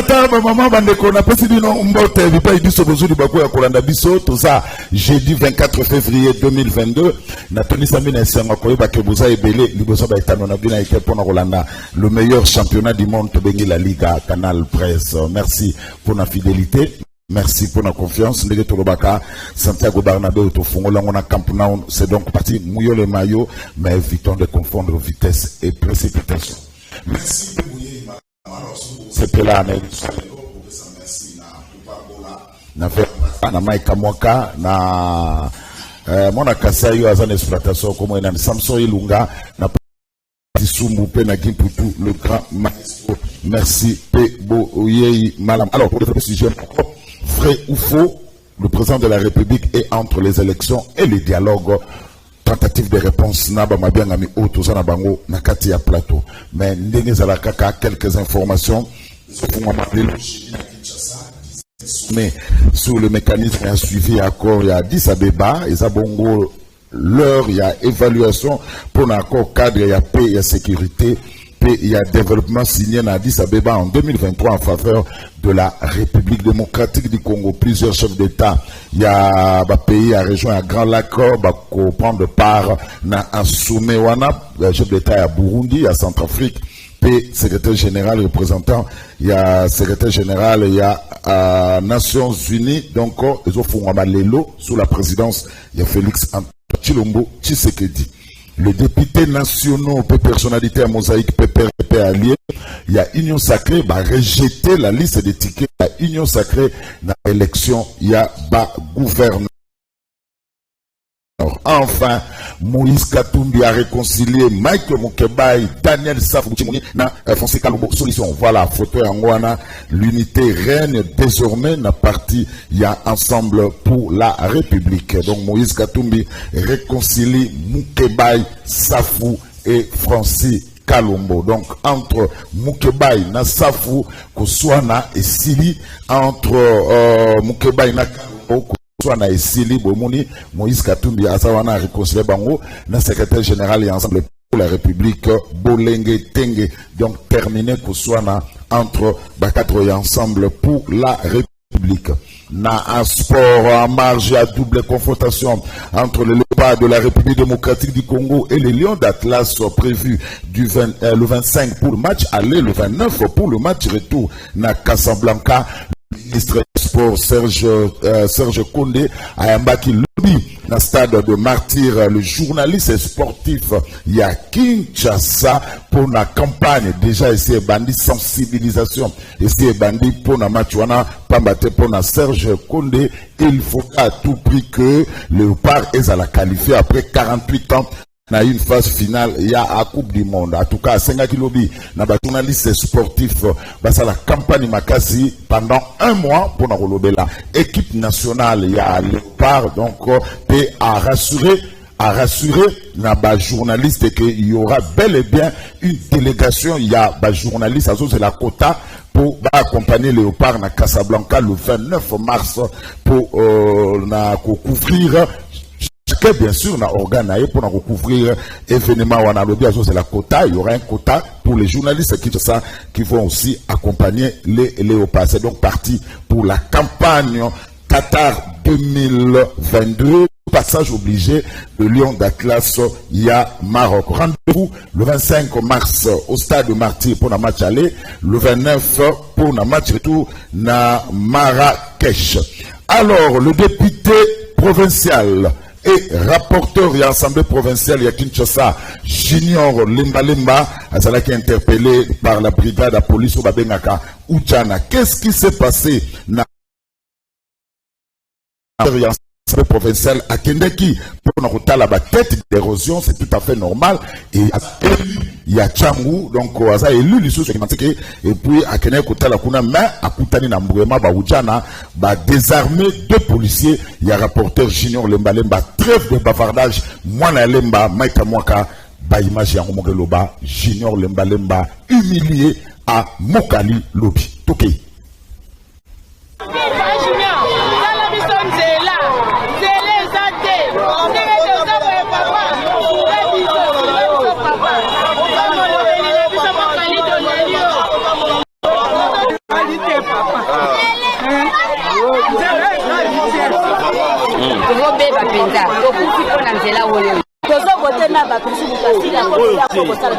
tata maman bandeko na pesi bino mbote bipa ibiso bozuli bako ya kolanda biso tout ça jeudi 24 février 2022 na tonisa mina esenga koyeba ke boza ebele liboso ba etano na bina eke pona kolanda le meilleur championnat du monde bengi la Liga Canal Presse. Merci pour la fidélité. Merci pour la confiance. Ndege Tolobaka, Santiago Barnabé, Autofongola, on a Camp Nou. C'est donc parti mouillot le maillot, mais évitons de confondre vitesse et précipitation. Merci pour c'était là, merci na fait na Mike Mwaka na mona Kasayo azan exploitation comme na Samson Ilunga na Sumbu pe na Gimputu le grand maestro. Merci Pebo Oyei Malam. Alors pour le sujet vrai ou faux, le président de la République est entre les élections et les dialogues. Tentative de réponse naba mabiangami autozana bango nakati ya plateau. Mais ndenge zalakaka quelques informations mais sur le mécanisme il y a suivi accord il y a Addis Abeba et ça bongo l'heure il y a évaluation pour l'accord cadre il y a paix il y a sécurité. Il y a développement signé à Addis Abeba en 2023 en faveur de la République démocratique du Congo. Plusieurs chefs d'État, il y a un pays, à région, à Grand Lac, qui prendre part à un sommet, chef d'État à Burundi, à Centrafrique, puis secrétaire général représentant, il y a secrétaire général, il y a Nations Unies, donc ils ont fait un Lelo sous la présidence, il y a Félix Antoine Tshilombo Tshisekedi. Les députés nationaux, personnalités à mosaïque, PPRP alliés, il y a Union Sacrée, rejeter la liste des tickets, la Union Sacrée, dans l'élection, il y a gouverneur. Enfin, Moïse Katumbi a réconcilié Mike Mukebai, Daniel Safou, na Fonseca Kalombo solution. Voilà, photo Angwana, l'unité règne désormais na parti, il y a ensemble pour la République. Donc Moïse Katumbi réconcilie Mukebai, Safou et Francis Kalombo. Donc entre Mukebai na Safou, Koswana et Sili, entre Mukebai na Kalombo, na esili bomoni Moïse Katumbi asawana réconcilié bango na secrétaire général et ensemble pour la République Bolenge Tenge. Donc terminé pour soit entre quatre et ensemble pour la République. Na un sport en marge à double confrontation entre le léopard de la République démocratique du Congo et les Lions d'Atlas prévu le 25 pour le match aller, le 29 pour le match retour na Casablanca. Ministre du Sport Serge Kondé a embarqué lobby dans le stade de Martyr, le journaliste sportif il y a Kinshasa pour la campagne déjà ici bandit sensibilisation ici bandit pour la matchwana pambate pour la Serge Kondé. Il faut à tout prix que le Léopard est à la qualifier après 48 ans. Na une phase finale, il y a la Coupe du Monde. En tout cas, 5 kilobi, na ba journaliste sportif, ça la campagne Makasi pendant un mois pour la équipe nationale. Il y a Léopard, donc, et à rassurer na ba journaliste qu'il y aura bel et bien une délégation. Il y a ba journaliste, c'est la quota pour accompagner Léopard na Casablanca le 29 mars pour couvrir. Bien sûr, on a organisé pour recouvrir événement ou en c'est la quota. Il y aura un quota pour les journalistes qui vont aussi accompagner les Léopards. C'est donc parti pour la campagne Qatar 2022. Passage obligé de Lion d'Atlas, il y a Maroc. Rendez-vous le 25 mars au stade de Martyr pour le match aller, le 29 pour le match retour na Marrakech. Alors, le député provincial et rapporteur et assemblée provinciale de Kinshasa, Junior Lemba, qui est interpellé par la brigade de police au Babengaka Uchana. Qu'est-ce qui s'est passé dans l'assemblée provinciale à Kendeki pour la tête d'érosion? C'est tout à fait normal. Et il y a Tchangou, donc ça élu les choses et puis à Kendeki la kuna mais à Koutani na Mbouema ba Uchana ba désarmer deux policiers. Il y a rapporteur Junior Lemba, trêve de bavardage, Mwana Lemba, Maïka Mwaka, ba image ya Ngomogeloba, Junior Lemba humilié à Mokali Lobi. Toké. Qualité. Robe bapenda. Tokufi pona nzela oyo. Tozo voter na ba kusi mukasi la ko ya ko sala.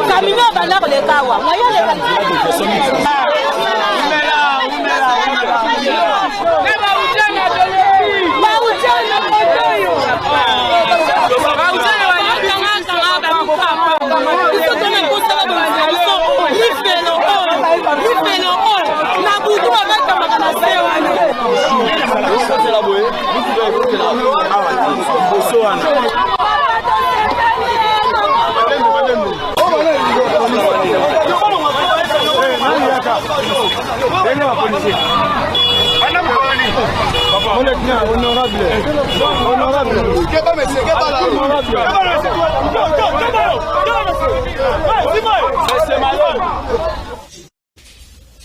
Kamino bana ko le kawa. Moyo le ka.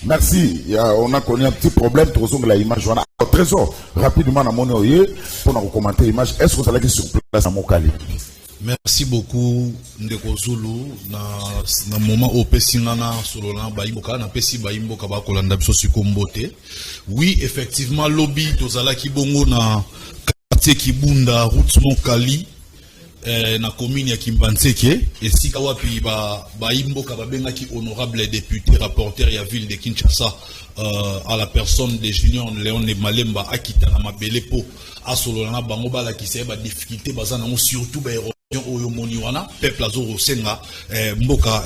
Merci. On a connu un petit problème. La image. Trésor, rapidement, on a mon oeil pour commenter l'image. Est-ce que vous allez sur place à Mokali? Merci beaucoup Ndeko Zulu na moment au pesingana solona baimboka na pesi baimboka ba kolanda biso sikombote. Oui, effectivement lobby tozala ki bongo na quartier Kibunda route Mokali na commune ya Kimbantseke esika wapi baimboka babengaki honorable député rapporteur ya ville de Kinshasa à la personne de Junior Léon Malemba akita na mabele po asolona bango bala ki se ba difficulté bazana surtout ba oyo moni wana peuple azoro senga mboka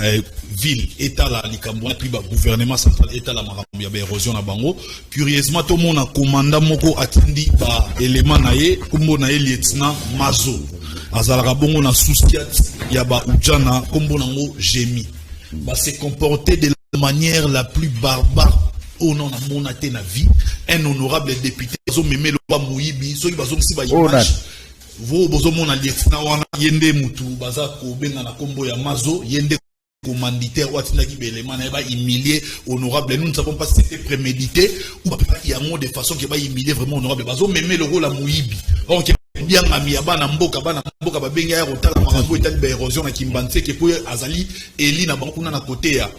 ville état la likambo na priba gouvernement central état la makambo ya érosion na bango curieusement to mona commandant moko atindi ba élément na ye kombo na ye lieutenant Mazo azalaka bongo na souciat ya ba ujana kombo nango Jemi ba se comporter de la manière la plus barbare au nom de mon athée na vie un honorable député zo memelo ba muibi so bazo si ba image vous bozo mon lieutenant wana yende mutu baza ko benga na kombo ya Mazo yende commanditaire watina ki belema na ba humilier honorable nous ne savons pas si c'était prémédité ou pas il y a un mot de façon qui va humilier vraiment honorable bazo memé le rôle la muibi donc bien ami ya bana mboka ba benga ya rotala makambo etali ba érosion na Kimbantseke po azali eli na banko na côté ya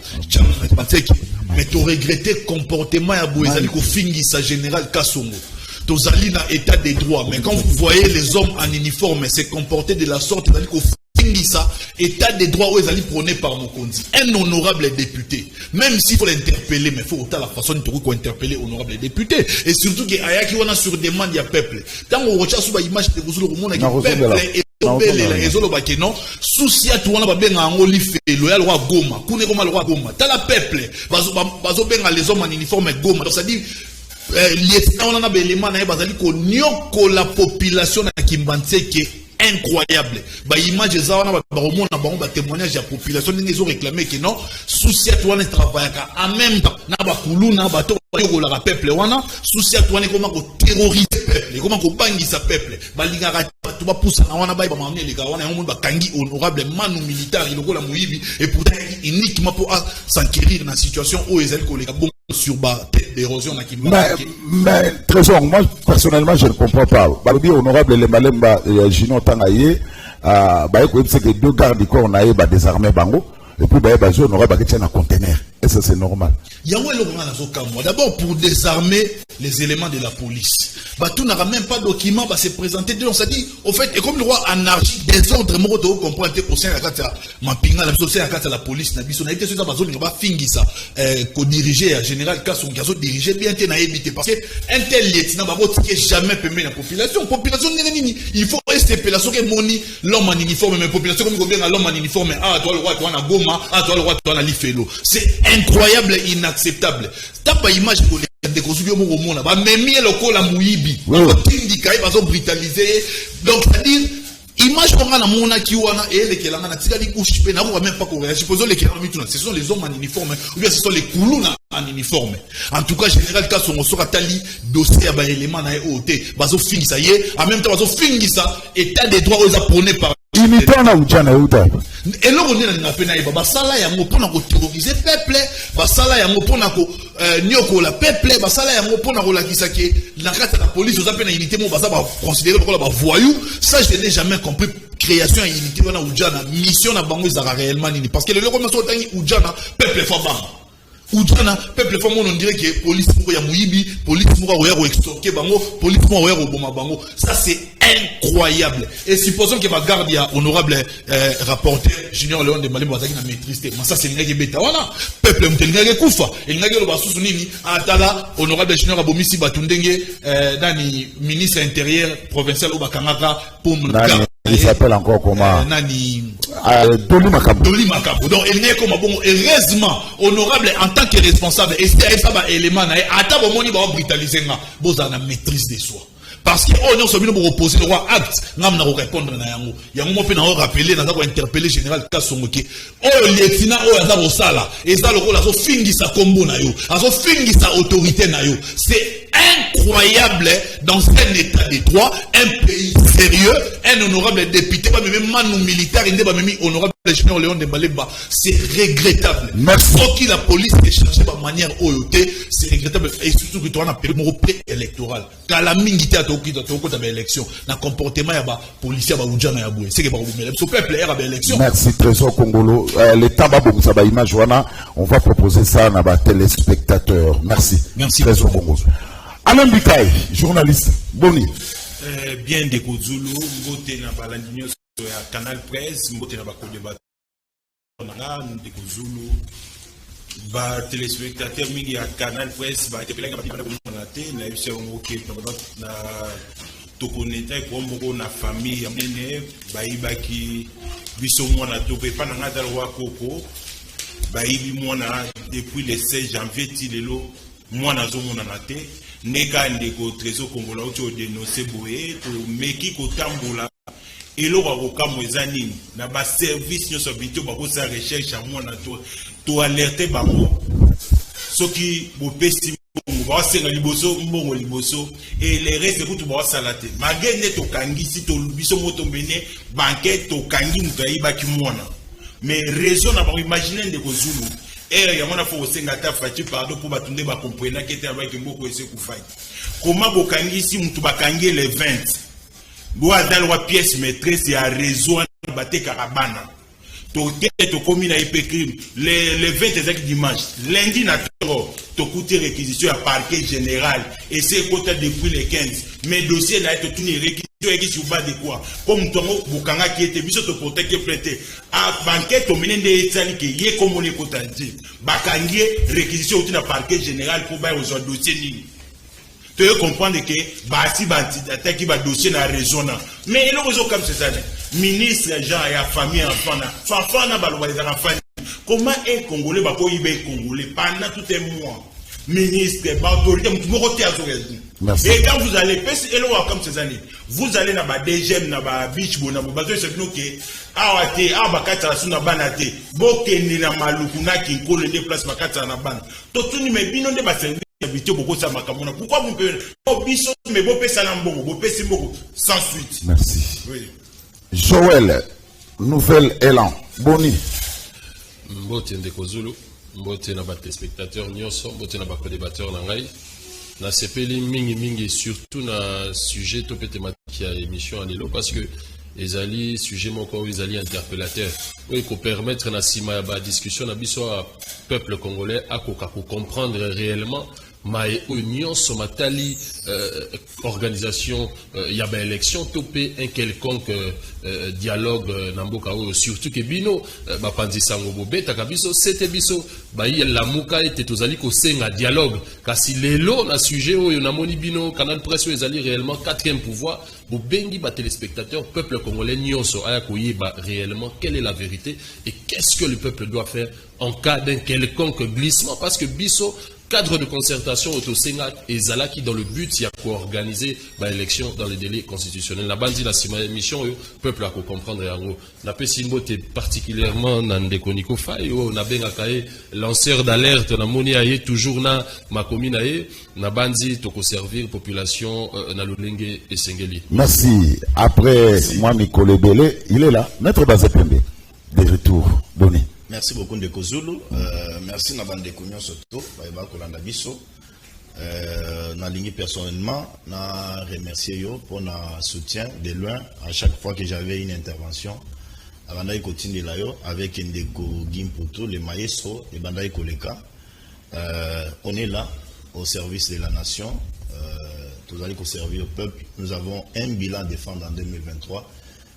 Kimbantseke mais tu regretter comportement ya boezali ko fingi sa général Kasongo tozali na état des droits mais quand vous voyez les hommes en uniforme se comporter de la sorte tozali ko fingi sa état des droits où ezali prôné par Mokonzi un honorable député même s'il faut l'interpeller mais faut autant la façon de ko interpeller honorable député et surtout que ayaki wana sur demande ya peuple tant on recherche sur image de kozolo komona ki peuple et la ezolo bakeno souci à tout wana ba benga ngo lifelo ya loi Goma kune koma loi Goma ta la peuple bazo benga les hommes en uniforme Goma donc ça dit lieutenant on a belément na bazali ko nyoko la population na Kimbantseke incroyable ba image za wana ba romona bango ba témoignage ya population ndenge zo réclamer que non souci à toi ne travaille en même temps na ba kuluna ba to la peuple wana souci à toi ne comment ko terroriser peuple comment ko bangisa peuple ba lingaka to ba poussa na wana ba ba mamne les gars wana on ba kangi honorable manu militaire iloko la muibi et pourtant uniquement pour s'enquérir dans situation où ils allaient coller bon sur bas d'érosion na Kimbantseke. Mais Trésor, moi personnellement je ne comprends pas. Barobi honorable le Malemba Gino Tangaye c'est que deux gardes du corps naé ba désarmé bango et puis ba zo honorable ba tient un conteneur. Et ça c'est normal. Yawé le grand nazo kamwa d'abord pour désarmer les éléments de la police. Bah tout n'a même pas de document va se présenter donc ça dit au fait et comme le roi anarchique désordre moko to comprendre au sein de la carte mapinga la société à la police na biso na été sur ça bazo ba fingi ça ko diriger à général Kasongo kazo diriger bien té na éviter parce que un tel lieutenant ba botiquer jamais permet la population nini il faut rester la soke moni l'homme en uniforme mais population comme bien l'homme en uniforme ah toi le roi toi na Goma ah toi le roi toi na Lifelo c'est incroyable et inacceptable t'as pas image pour de construire mon roman là, même le col à Mouibi, brutalisé. Donc, c'est-à-dire, image qu'on a dans mon akiwana et les kelanga na tika di couche pe na même pas qu'on réagit. Posons les kelanga mituna. Ce sont les hommes en uniforme ou bien ce sont les koulouna en uniforme. En tout cas, général Kasongo sera tali dossier à ba élément na EOT. Bazo fingi ça y est. En même temps, bazo fingi ça. État des droits aux apprenés par imitant na ujana uta et là on est na pena ba sala yango pona ko terroriser peuple ba sala yango pona ko nyoko la peuple ba sala yango pona ko lakisa ke la carte la police aux appena unité mo ba considérer comme ba voyou ça je n'ai jamais compris création et unité wana ujana mission na bango ezara réellement nini parce que le loko maso tangi ujana peuple fa banga Oudjana, peuple femme, on dirait que police moko ya muibi, police moko ya extorquer bango, police moko ya boma bango. Ça c'est incroyable. Et supposons que ma garde ya honorable rapporteur Junior Léon de Malem Bazaki na maîtrise. Mais ça c'est ngaki beta wana. Peuple mtenga kufa. Et ngaki lo basusu nini atala honorable Junior Abomisi batundenge dani ministre intérieur provincial Obakangaka pour me garder. Il s'appelle encore comment? Nani Doli Makabo. Doli Makabo. Donc, il n'est comme bon, heureusement, honorable en tant que responsable, et c'est ça, élément, à ta bon, il va brutaliser, vous avez la maîtrise de soi. Parce que, oh non, c'est bien pour opposer le roi acte, nous allons répondre à yango. Yango, on peut rappeler, nous allons interpeller général Kassomoke. Oh, l'étina, oh, y'a sala. Et ça, le rôle, azo fingi sa combo na yo. Azo fingi sa autorité na yo. C'est incroyable, dans un état de droit, un pays sérieux, un honorable député, même manou militaire, il n'est pas même honorable Junior Léon de Maleba. C'est regrettable. Merci. Sauf que la police est chargée de manière OET, c'est regrettable. Et surtout que tu as un période pré-électoral. Quand la mingité a été dans l'élection, dans le comportement, il y a des policiers qui ont été dans l'élection. C'est que le peuple est dans l'élection. Merci, Trésor Congolo. L'État va vous avoir image, on va proposer ça à nos téléspectateurs. Merci. Merci. Trésor Congolo. Alain Bikaï, journaliste. Boni. Bien de Kozulu, mbote na balandinyo sur Canal Presse, mbote na bako débat de Kozulu, ba téléspectateurs mingi à Canal Presse, ba te pelanga ba na te na yuse ngoke na to connecter ko moko na famille amene ba ibaki biso mwana to pe pa na ngata roi koko ba ibi mwana depuis le 16 janvier ti lelo mwana zo mona na te neka ndeko Trésor Congolais oto dénoncer boye to meki ko tambola eloko kokambo eza nini na ba service nyonso bito ba ko sa recherche à mwana to alerter bango soki bopesi mbongo ba senga liboso mbongo liboso et les restes kutu ba salate magene to kangisi to biso moto mbene banquette to kangi mukai ba ki mwana mais raison na ba imaginer ndeko Zulu et ya mona fo senga ta fati pardon pour batunde ba comprendre que était avec mboko ese kufai comment bokangisi mutu bakangi le 20 bo adal wa pièce maîtresse ya réseau baté karabana to commis na crime le 20 exact dimanche lundi na to coûter réquisition à parquet général et c'est côté depuis le 15 mais dossier là to tuni réquisition et sur bas de quoi comme tongo bokanga qui était biso to protecter prêter à banquet to menende etali que yé comme on est côté bakangi réquisition au parquet général pour ba aux dossier nini. Tu veux comprendre que basi attaque qui va dossier na raison mais il est comme ces années ministre Jean et la famille enfant na baloba les enfants comment un Congolais va ko ibe Congolais pendant tout un mois ministre autorité moroté azorezi. Et quand vous allez comme ces années vous allez na ba DGM na ba beach bona bazo se bino que awate abakata suna banate bokeni na maluku na kinkolo de place bakata na bana to tuni me bino nde ba pourquoi vous pouvez sans suite. Merci. Oui. Joël, nouvel élan. Boni. Mbote ndeko Zulu, mbote na ba téléspectateurs nyonso, mbote na ba co-débatteur na ngai. Na sepeli mingi surtout na sujet to thématique ya émission en lelo parce que ezali sujet moko ezali interpellateur. Oui, ko permettre na sima ya ba discussion na biso a peuple congolais a ko comprendre réellement mais union somatali organisation yaba élection topé un quelconque dialogue namboka surtout que bino ba panzisango bobeta kabiso c'était biso ba la muka était tozali ko senga dialogue kasi lelo na sujet oyo namoni bino Canal Presse ezali réellement quatrième pouvoir bobengi ba téléspectateurs peuple congolais nyonso aya koyeba réellement quelle est la vérité et qu'est-ce que le peuple doit faire en cas d'un quelconque glissement parce que biso cadre de concertation au Sénat et Zalaki dans le but il y a co-organiser l'élection dans les délais constitutionnels. La bande la mission le peuple a comprendre en gros. Na pesimbo te particulièrement Nandeko Niko Faye on a bien lanceur d'alerte na moni aye toujours na ma commune aye na bandi to servir population na Lolenge et Sengeli. Merci. Après moi Nicolas Belé, il est là. Maître Bazepembe. De retour. Boni. Merci beaucoup de Kozulu. Merci na bande konyo soto ba kolanda biso. Na ligne personnellement na remercier yo pour na soutien de loin à chaque fois que j'avais une intervention. Abanda continue là yo avec Ndeko Gimputu le maestro et banda koleka. On est là au service de la nation. Nous allons servir au peuple. Nous avons un bilan à défendre en 2023.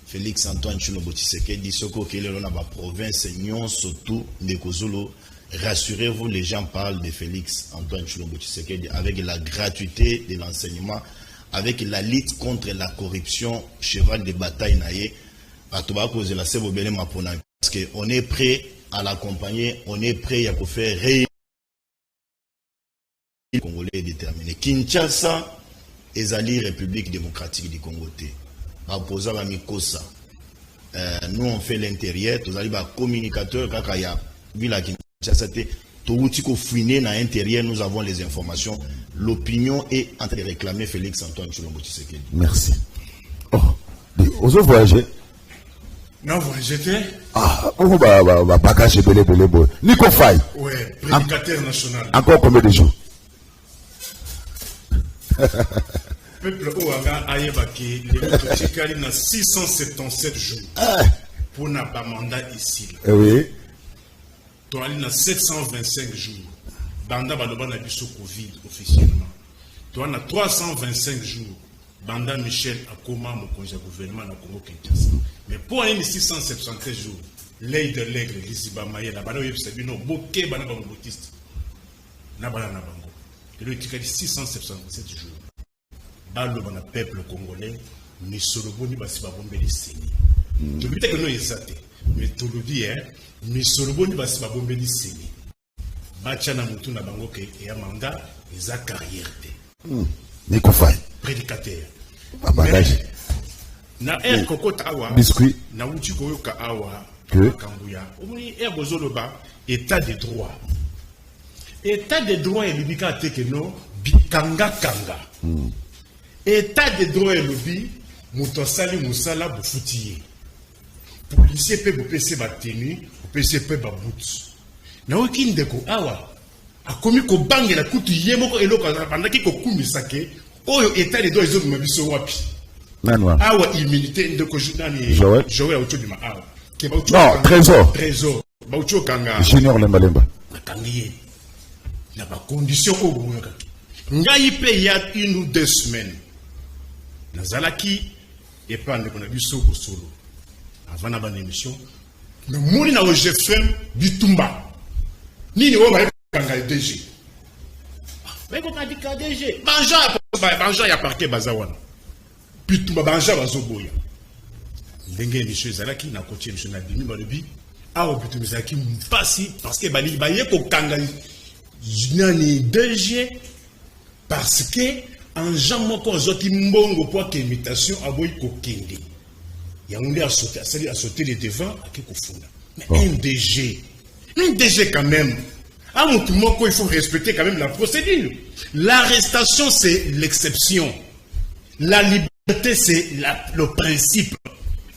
Félix Antoine Tshilombo Tshisekedi, Soko Kele Lona ba province Nyon surtout Ndekozolo. Rassurez-vous, les gens parlent de Félix Antoine Tshilombo Tshisekedi avec la gratuité de l'enseignement, avec la lutte contre la corruption, cheval de bataille naïe. Parce qu'on est prêt à l'accompagner, on est prêt à faire réunir les Congolais déterminés. Kinshasa, Ezali République démocratique du Congo. Opposant à Mikosa. Nous on fait l'intérieur, nous allons communicateur, Kakaya, Villa Kinshasa, tout fouiner dans l'intérieur, nous avons les informations. L'opinion est en train de réclamer Félix Antoine Tshilombo Tshisekedi. Merci. Oh, aux autres voyageurs. Non, j'étais. Ah, on va bagage belé. Nico Faye. Oui, prédicateur national. Encore combien de jours? Peuple Ouaga Ayebaki, les Tchikali na 677 jours. Pour n'a pas mandat ici. Oui. Tu as 725 jours. Banda Baloba n'a biso Covid officiellement. Tu as 325 jours. Banda Michel Akoma, mon congé gouvernement na Congo Kinshasa. Mais pour aller 677 jours, l'œil de l'aigle, l'Isiba Maye, la Bano Yebsabino, Boké Bana Bangotiste. Nabana Nabango. Et le Tchikali 677 jours. Balo Bana peuple congolais, ni Soloboni Basiba Bombeli Séni. Tu me dis que non, il s'attend. Mais tu le dis, ni Soloboni Basiba Bombeli Séni. Bachana Moutou Nabango et Amanda, ils ont carrière. Nico Faye. Prédicateur. Bagage. Na kokota awa biscuit na uti koyoka awa que kambuya omoni bozoloba état de droit et libika tekeno bikanga kanga état de droit et lobi mutosali musala bufutiye policier pe bopese batenu bopese pe babut na okindeko awa akomi ko bangela kutu yemoko eloko bandaki ko kumisake oyo état de droit ezo mabiso wapi. Awa immunité de Kojunani Joël Autodima Awa. Non, trésor. Trésor. Baucho Kanga. Junior Lembalemba. Kangiye. Na ba condition au Bouyaka. Ngai pe il y a 1 ou 2 semaines. Nazalaki et pas de Konabiso solo. Avant la bonne émission. Le moni na OGFM Bitumba. Nini o ba Kanga DG. Mais ko ka di DG. Banja ya parquet bazawana. Puis tout banja bazoboya. Ndenge monsieur Zalaki na côté monsieur Nabimi balobi a obitu Zalaki mpasi parce que bali baye ko kanga nani DG parce que en Jean moko zoti mbongo pour que imitation aboyi ko kende. Ya ngunde a sauté les devants a ko funda. Mais un DG quand même. À mon tout moko il faut respecter quand même la procédure. L'arrestation c'est l'exception. La liberté c'est le principe.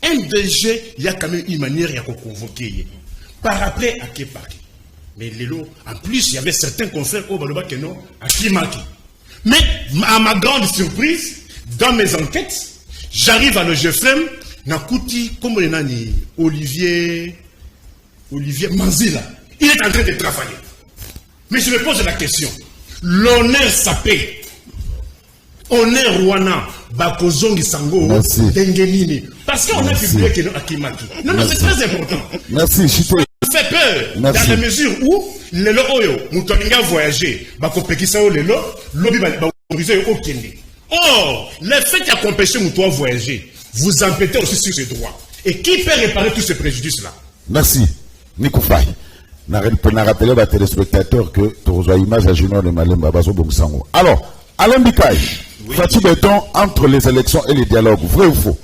Un DG, il y a quand même une manière de convoquer. Par après, à qui parler. Mais en plus, il y avait certains confrères au Baloba Keno à Kimaki. Mais à ma grande surprise, dans mes enquêtes, j'arrive à l'OGFM, Nakouti, comme le nani, Olivier Manzila. Il est en train de travailler. Mais je me pose la question. L'honneur sapé. Honneur Rwanda, Bakozongi Sango, Dengenini. Parce qu'on a publié que nous Akimaki. Non, c'est très important. Merci, Chito. Ça fait peur. Merci. Dans la mesure où, le Oyo, Moutoninga voyager, Bakopekisa o lelo, Lobi Bakorize au Kende. Or, le fait qu'il y a compétition où toi voyager, vous empêtez aussi sur ces droits. Et qui peut réparer tous ces préjudices-là? Merci. Nico Faye. N'a rappelé à téléspectateurs que tu reçois l'image à Junior de Malemba Bazo Bongsango. Alors, Alain Bikaï. Oui. Fatih Béton entre les élections et les dialogues, vrai ou faux?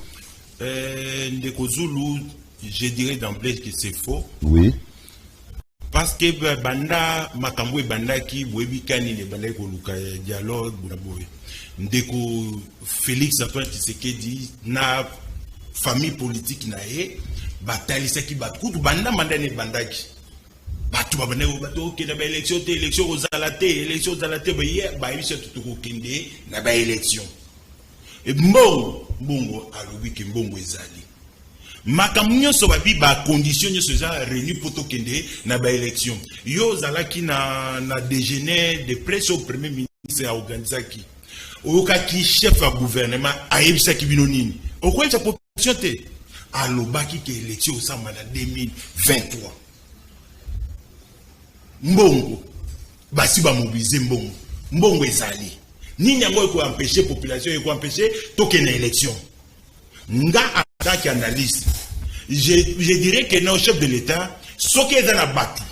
Ndeko Zulu, je dirais d'emblée que c'est faux. Oui. Parce que Banda, Makambo et Banda qui, Bouébikani, les Banda qui ont dialogue, Ndeko Félix Antoine Tshisekedi, na famille politique nae, bataille c'est qui bat coup, Banda mandane Banda qui. Batu babane bato ke na ba élection aux alaté ba hier ba émission tout kende na ba élection et mbongo alobi ke mbongo ezali Makamunyo sobabi ba condition nyo soza réuni poto kende na ba élection. Yo zalaki na déjeuner de presse au premier ministre a organisaki. Oka ki chef à gouvernement a yebisaki bino nini. Okwe sa population te. Alobaki ke élection osamba na 2023. Mbongo basi ba mobiliser mbongo. Mbongo ezali. Nini yango ko empêcher population ko empêcher toke na élection. Nga en tant qu'analyste, je dirais que nos chefs de l'État, ce qui est dans la batu,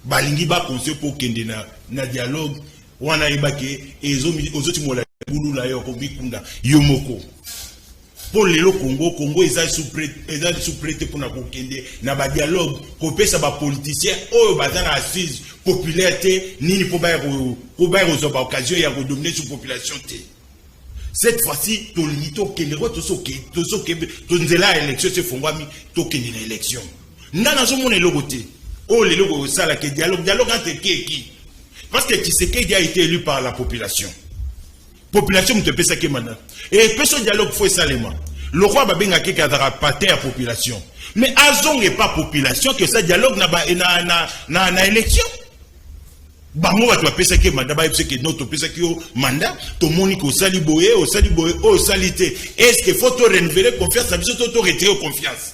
balingi ba conseil pour kende na dialogue, wana ibake ezoti mola bulu la yo kobikunda yomoko. Pour le Congo est sous-prêté pour na kende na ba dialogue, ko pesa ba politicien o bazana assise popularité nini po ba ko ba occasion ya ko dominer sur population te. Cette fois-ci, tu as l'élection, c'est Fongwami, tu as l'élection. Nana zomo ne logote. Oh, les logos, ça, la dialogue entre qui? Parce que Tshisekedi a été élu par la population. Population, ne te peut ça que maintenant. Et puis ce dialogue, faut salement. Le roi Babenga qui a rapaté la population. Mais azong n'est pas population que ça dialogue na élection. Bango va pesa ke mandat ba yebse ke notre pesa ki mandat to moni ko sali boye o salite est-ce que faut to renouveler confiance na biso to retirer confiance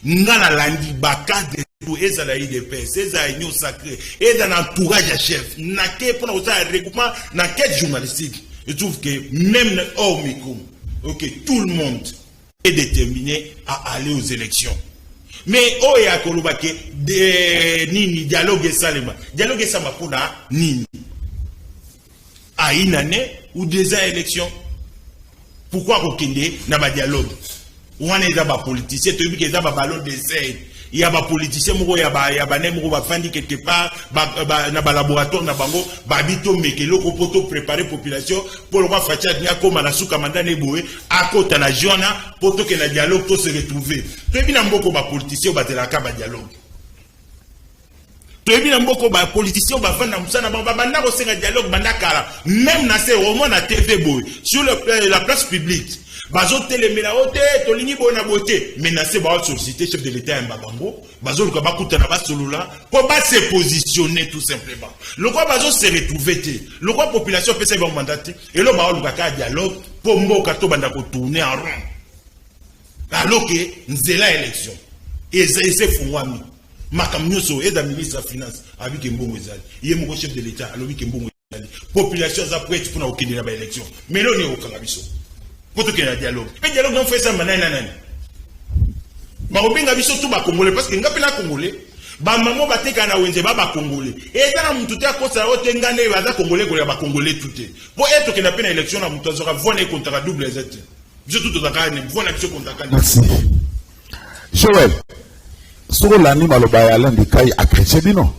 ngala landi bakade pour ezala IDPS ezala union sacrée ezala entourage à chef na ke pour na ça regroupement na quête journalistique je trouve que même hors micro OK tout le monde est déterminé à aller aux élections. Mais oh ya kolobake de nini dialogue salema. Dialogue sama pona nini. À une année ou 2 ans élection. Pourquoi kokende na ba dialogue? On est d'abord politicien, tu dis que ça ba ballon d'essai. Il y a des politiciens moko ya ba ne moko ba fandi quelque part na ba laboratoire na bango ba bito mekelo ko poto préparer population pour le roi Fatia nya koma na suka mandane boye akota na jona poto que na dialogue to se retrouver. Tu bi na mboko ba politicien ba telaka ba dialogue. Tu bi na mboko ba politicien ba fanda musana ba banda ko senga dialogue banda kala même na se au moins na TV boye sur la place publique. Bazo telemela ote tolingi bona beauté menacé ba solliciter chef de l'état Mbabango bazo luka bakuta na basolula pour ba se positionner tout simplement le quoi bazo se retrouver te le quoi population peut se mandater et le ba luka ka dialogue pour mboka to banda ko tourner en rond alors que nzela élection et c'est Fongwami makamnyoso et da ministre de finance avec mbongo ezali yemo chef de l'état alors que mbongo ezali population za prête pour na okindi na ba élection mais là on est au Kanabiso. Pour qu'il y ait un dialogue. Un dialogue, on fait ça maintenant. Je vais vous dire tout le Congolais parce que nous sommes Congolais. Maman va te kana wenze baba Congolais. Et dans la mutute à cause de la haute engane, il va être Congolais pour les Congolais tout. Pour être que la peine élection à mutute, on va voir contre la double Z. Je tout dans la voir l'action contre la. Merci. Joël, sur l'anime le bayalan de Kai à Chrétien,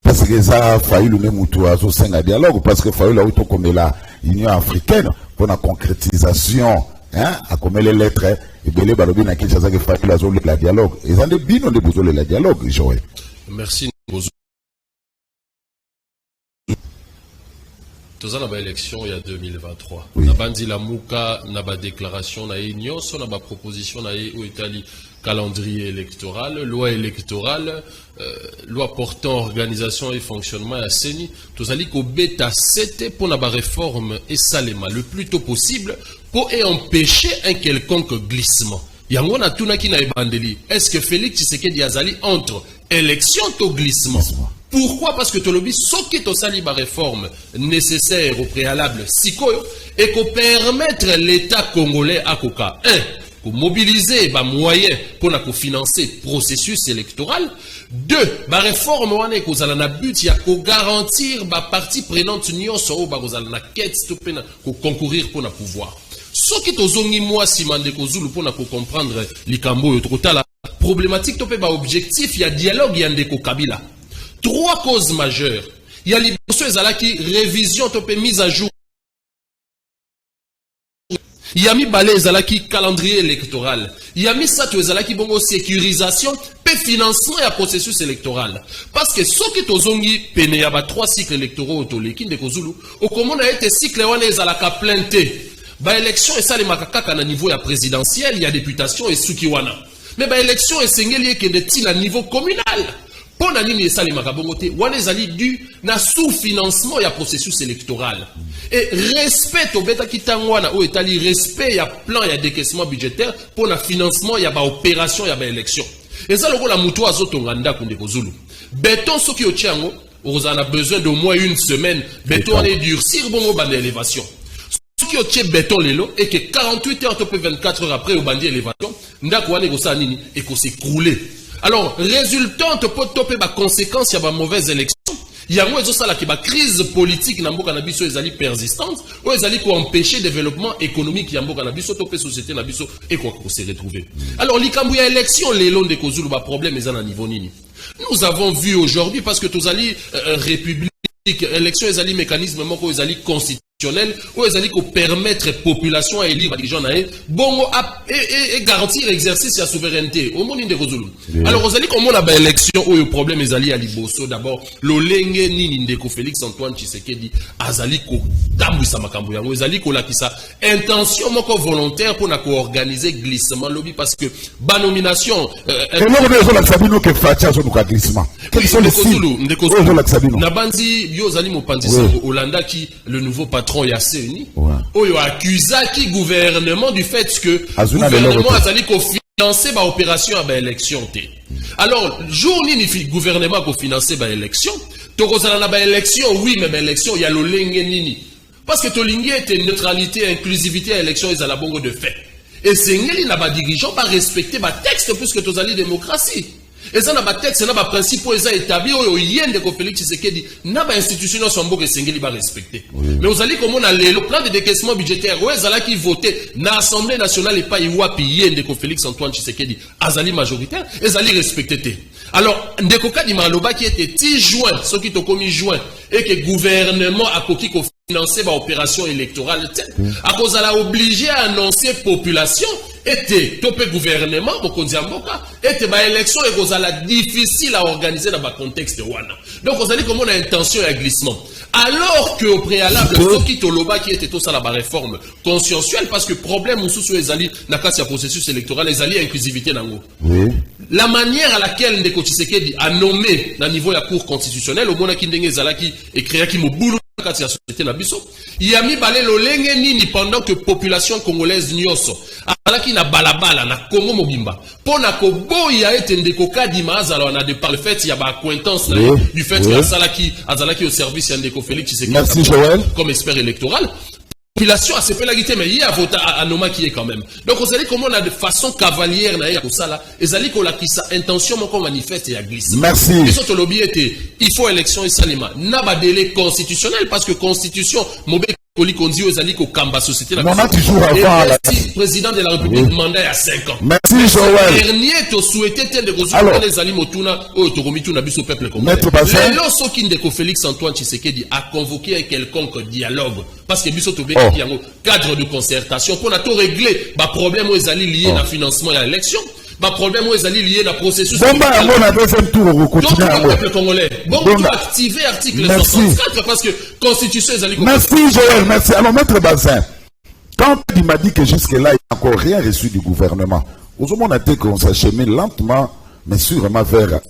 parce que ça a failli le même au sein de dialogue, parce que failli la auto comme la Union africaine pour la concrétisation, hein, à comme les lettres, et bien les balobines à qui ça a failli la zone de la dialogue. Et ça a des bins de besoin de la dialogue, Joël. Merci. Tous en élection il y a 2023. Oui. Nabandi la mouka, naba déclaration na union, son naba proposition na au Italie calendrier électoral, loi électorale, loi portant organisation et fonctionnement à CENI. Tous allez qu'au bêta 7 pour naba réforme et salema le plus tôt possible pour empêcher un quelconque glissement. Yangona tunaki na ebandeli. Est-ce que Félix Tshisekedi azali entre élection to glissement? Pourquoi? Parce que Tolobi, ce qui est sali la réforme nécessaire au préalable, sikoyo, et qu'on permettre l'État congolais à Koka, pour mobiliser les moyens pour financer le processus électoral. 2, la réforme qu'on a un but, il y a qu'à garantir la partie prenante union sur la quête pour concourir pour le pouvoir. Ce qui est aux moi si mande kozulu pour comprendre l'ikambo et trop la problématique topé ba objectif, il y a dialogue, il y a ndeko Kabila. 3 causes majeures. Il y a l'impression qui révision topé mise à jour. Il y a mis balai qui calendrier électoral. Il y a mis ça qui bongo sécurisation et financement et processus électoral. Parce que ce qui tozongi pene y a 3 cycles électoraux au Toleki de Kozulu, au comment a été cycle wane ezalaka planté. Ba élection et ça les makaka na niveau ya présidentiel, il y a députation et sukiwana. Mais ba élection et sengeli que de ti na niveau communal. Pour na nini ça les makabongote, wana ezali dû na sous-financement ya processus électoral. Et respect au beta kitangwana ou etali respect ya plan ya décaissement budgétaire pour na financement ya ba opération ya ba élection. Et ça le la muto azotonga ndako ndeko Zulu. Béton soki otiango, on a besoin d'au moins une semaine. Béton allait durcir bon au bande d'élévation. Soki otie béton lelo et que 48 heures top 24 heures après au bande d'élévation, ndako wane ko sa nini et ko s'écrouler. Alors résultante peut topé ba conséquence ya ba mauvaise élection. Yango ezo sala ki ba crise politique na mboka na biso ezali persistante ou ezali ko empêcher développement économique ya mboka na biso topé société na biso et ko se retrouver. Alors likambu ya élection lelo ndeko Zulu ba problème ezana niveau nini. Nous avons vu aujourd'hui parce que tozali république élection ezali mécanisme moko ezali constitutionnel ou ezali ko permettre population à élire dirigeant na bongo et garantir exercice ya souveraineté au monde ndeko Zulu. Alors ezali comme on a ba élection ou le problème ezali à liboso d'abord lolenge nini ndeko Félix Antoine Tshisekedi azali ko tambwisa makambo yango ezali ko lakisa intention moko volontaire pour na ko organiser glissement lobby parce que ba nomination et non on a sabino que fatia zo ka glissement quels sont les signes ndeko Zulu na bandi yo zali mopandisa Hollanda qui le nouveau patron ya CENI oyo accusaki gouvernement du fait que gouvernement azali ko financer ba opération à ba élection té. Alors jour ni gouvernement ko financer ba élection tokozala na ba élection oui mais ba élection ya lolenge nini parce que tolingi était neutralité inclusivité à élection ezala bongo de fait et sengeli na ba dirigeant pas respecter ba texte puisque tozali démocratie. Et ça n'a pas texte, ça n'a pas principe pour ça établi au yende ko Félix Tshisekedi n'a pas institution son beau que sengeli ba respecter. Mais vous allez comme on a le plan de décaissement budgétaire ouais zala qui voter na assemblée nationale et pas iwapi yende ko Félix Antoine Tshisekedi azali majoritaire et zali respecter. Alors ndeko kadi maloba qui était 10 juin ce qui to commis juin et que gouvernement a koki ko financer ba opération électorale à cause à la obligé à annoncer population était topé gouvernement mokonzi mboka était ba élection et cause à la difficile à organiser dans ba contexte wana. Donc on a dit comme on a intention à glissement alors que au préalable ce qui toloba qui était tout ça la réforme consciensuelle parce que problème ou sous les alliés na kati ya processus électoral les alliés inclusivité nango. La manière à laquelle Ndeko Tshisekedi a nommé na niveau la cour constitutionnelle au mona kindenge zalaki et créa ki mobulu kati ya société na biso il a mis balé lolenge nini pendant que population congolaise nyonso alaki na balabala na Congo mobimba pona ko boya ete Ndeko Kadima azala on a de par le fait il y a ba acquaintance du fait que azalaki au service ya Ndeko Félix Tshisekedi comme expert électoral. Population a sepé la guité mais il y a voté à Noma qui est quand même. Donc vous allez comment on a de façon cavalière na ya ça là et zali ko la qui sa intention mon manifeste et à glisser. Merci. Et surtout lobby était il faut élection et salima n'a pas délai constitutionnel parce que constitution mobé Koli Kondi aux alliés au Kamba société la président de la République mandat à 5 ans. Merci Joël. Dernier to souhaité tel de résoudre les alliés motuna au Toromituna biso peuple congolais. Mais lorsqu'il Ndeko Félix Antoine Tshisekedi a convoqué un quelconque dialogue parce que biso to be qui en cadre de concertation pour na to régler ba problème aux alliés liés à financement à l'élection. Ba problème où est lié à processus. Bon, bah, on a deuxième tour au quotidien. Donc, le peuple congolais. Bon, tu vas activer article 64 parce que constitution est allée. Merci, Joël, merci. Alors, maître Bazin, quand il m'a dit que jusque-là, il n'y a encore rien reçu du gouvernement, au moment où on s'achemine lentement, mais sûrement vers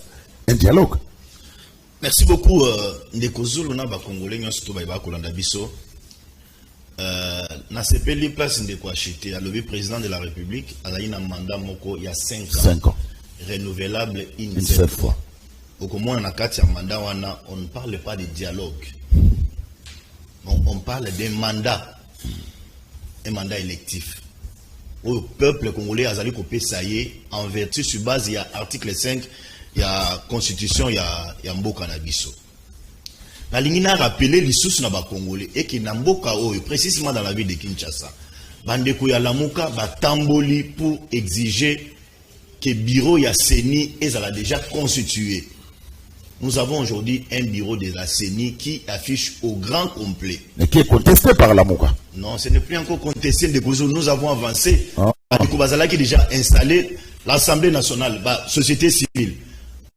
un dialogue. Merci beaucoup, Ndeko Zulu, na ba Congolais, nous sommes tous Kolanda Bisso. Na sepeli place Ndeko acheté à le président de la République à la un mandat moko il y a 5 ans renouvelable une seule fois. Au comment on a 4 mandat on ne parle pas de dialogue. On parle d'un mandat. Un mandat électif. Au peuple congolais a zali kopé ça y est en vertu sur base il y a article 5 il y a constitution il y a mboka na biso. La ligne a rappelé les sources na ba Congolais et qui n'amboka précisément dans la ville de Kinshasa. Bandeko ya lamuka ba tamboli pour exiger que bureau ya CENI est déjà constitué. Nous avons aujourd'hui un bureau de la CENI qui affiche au grand complet. Mais qui est contesté par lamuka. Non, ce n'est plus encore contesté. Nous avons avancé. Bandeko Bazala qui est déjà installé l'Assemblée nationale, la société civile.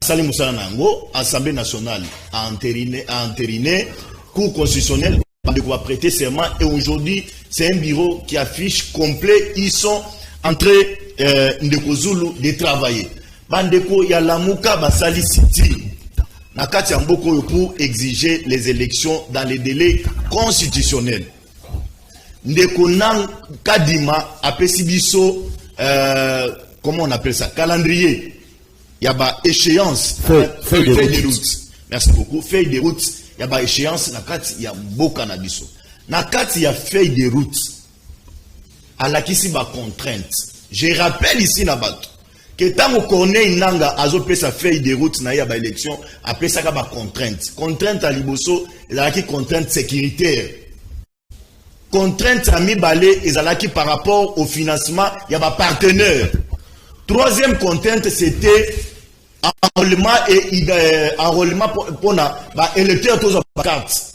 Salim Moussa Nango, Assemblée nationale a entériné, Cour constitutionnelle bandeko va prêter serment et aujourd'hui c'est un bureau qui affiche complet, ils sont en train Ndeko Zulu de travailler. Bandeko ya Lamuka basali siti na kati ya mboko pour exiger les élections dans les délais constitutionnels. Ndeko Nang Kadima apesi biso comment on appelle ça, calendrier. Il y a échéance, feuille de route. Merci beaucoup. Feuille de route, il y a échéance, il y a beaucoup na biso. Na kati ya feuille de route, à la kisi ba contrainte. Je rappelle ici na bato que tant qu'on connaît nanga azope sa feuille de route na ya ba élection, après ça ba contrainte. Contrainte à liboso, ezalaki contrainte sécuritaire. Contrainte à Mibale, ezalaki par rapport au financement, il y a ba partenaire. Troisième contrainte, c'était enrôlement et enrôlement pour électeurs tous en carte.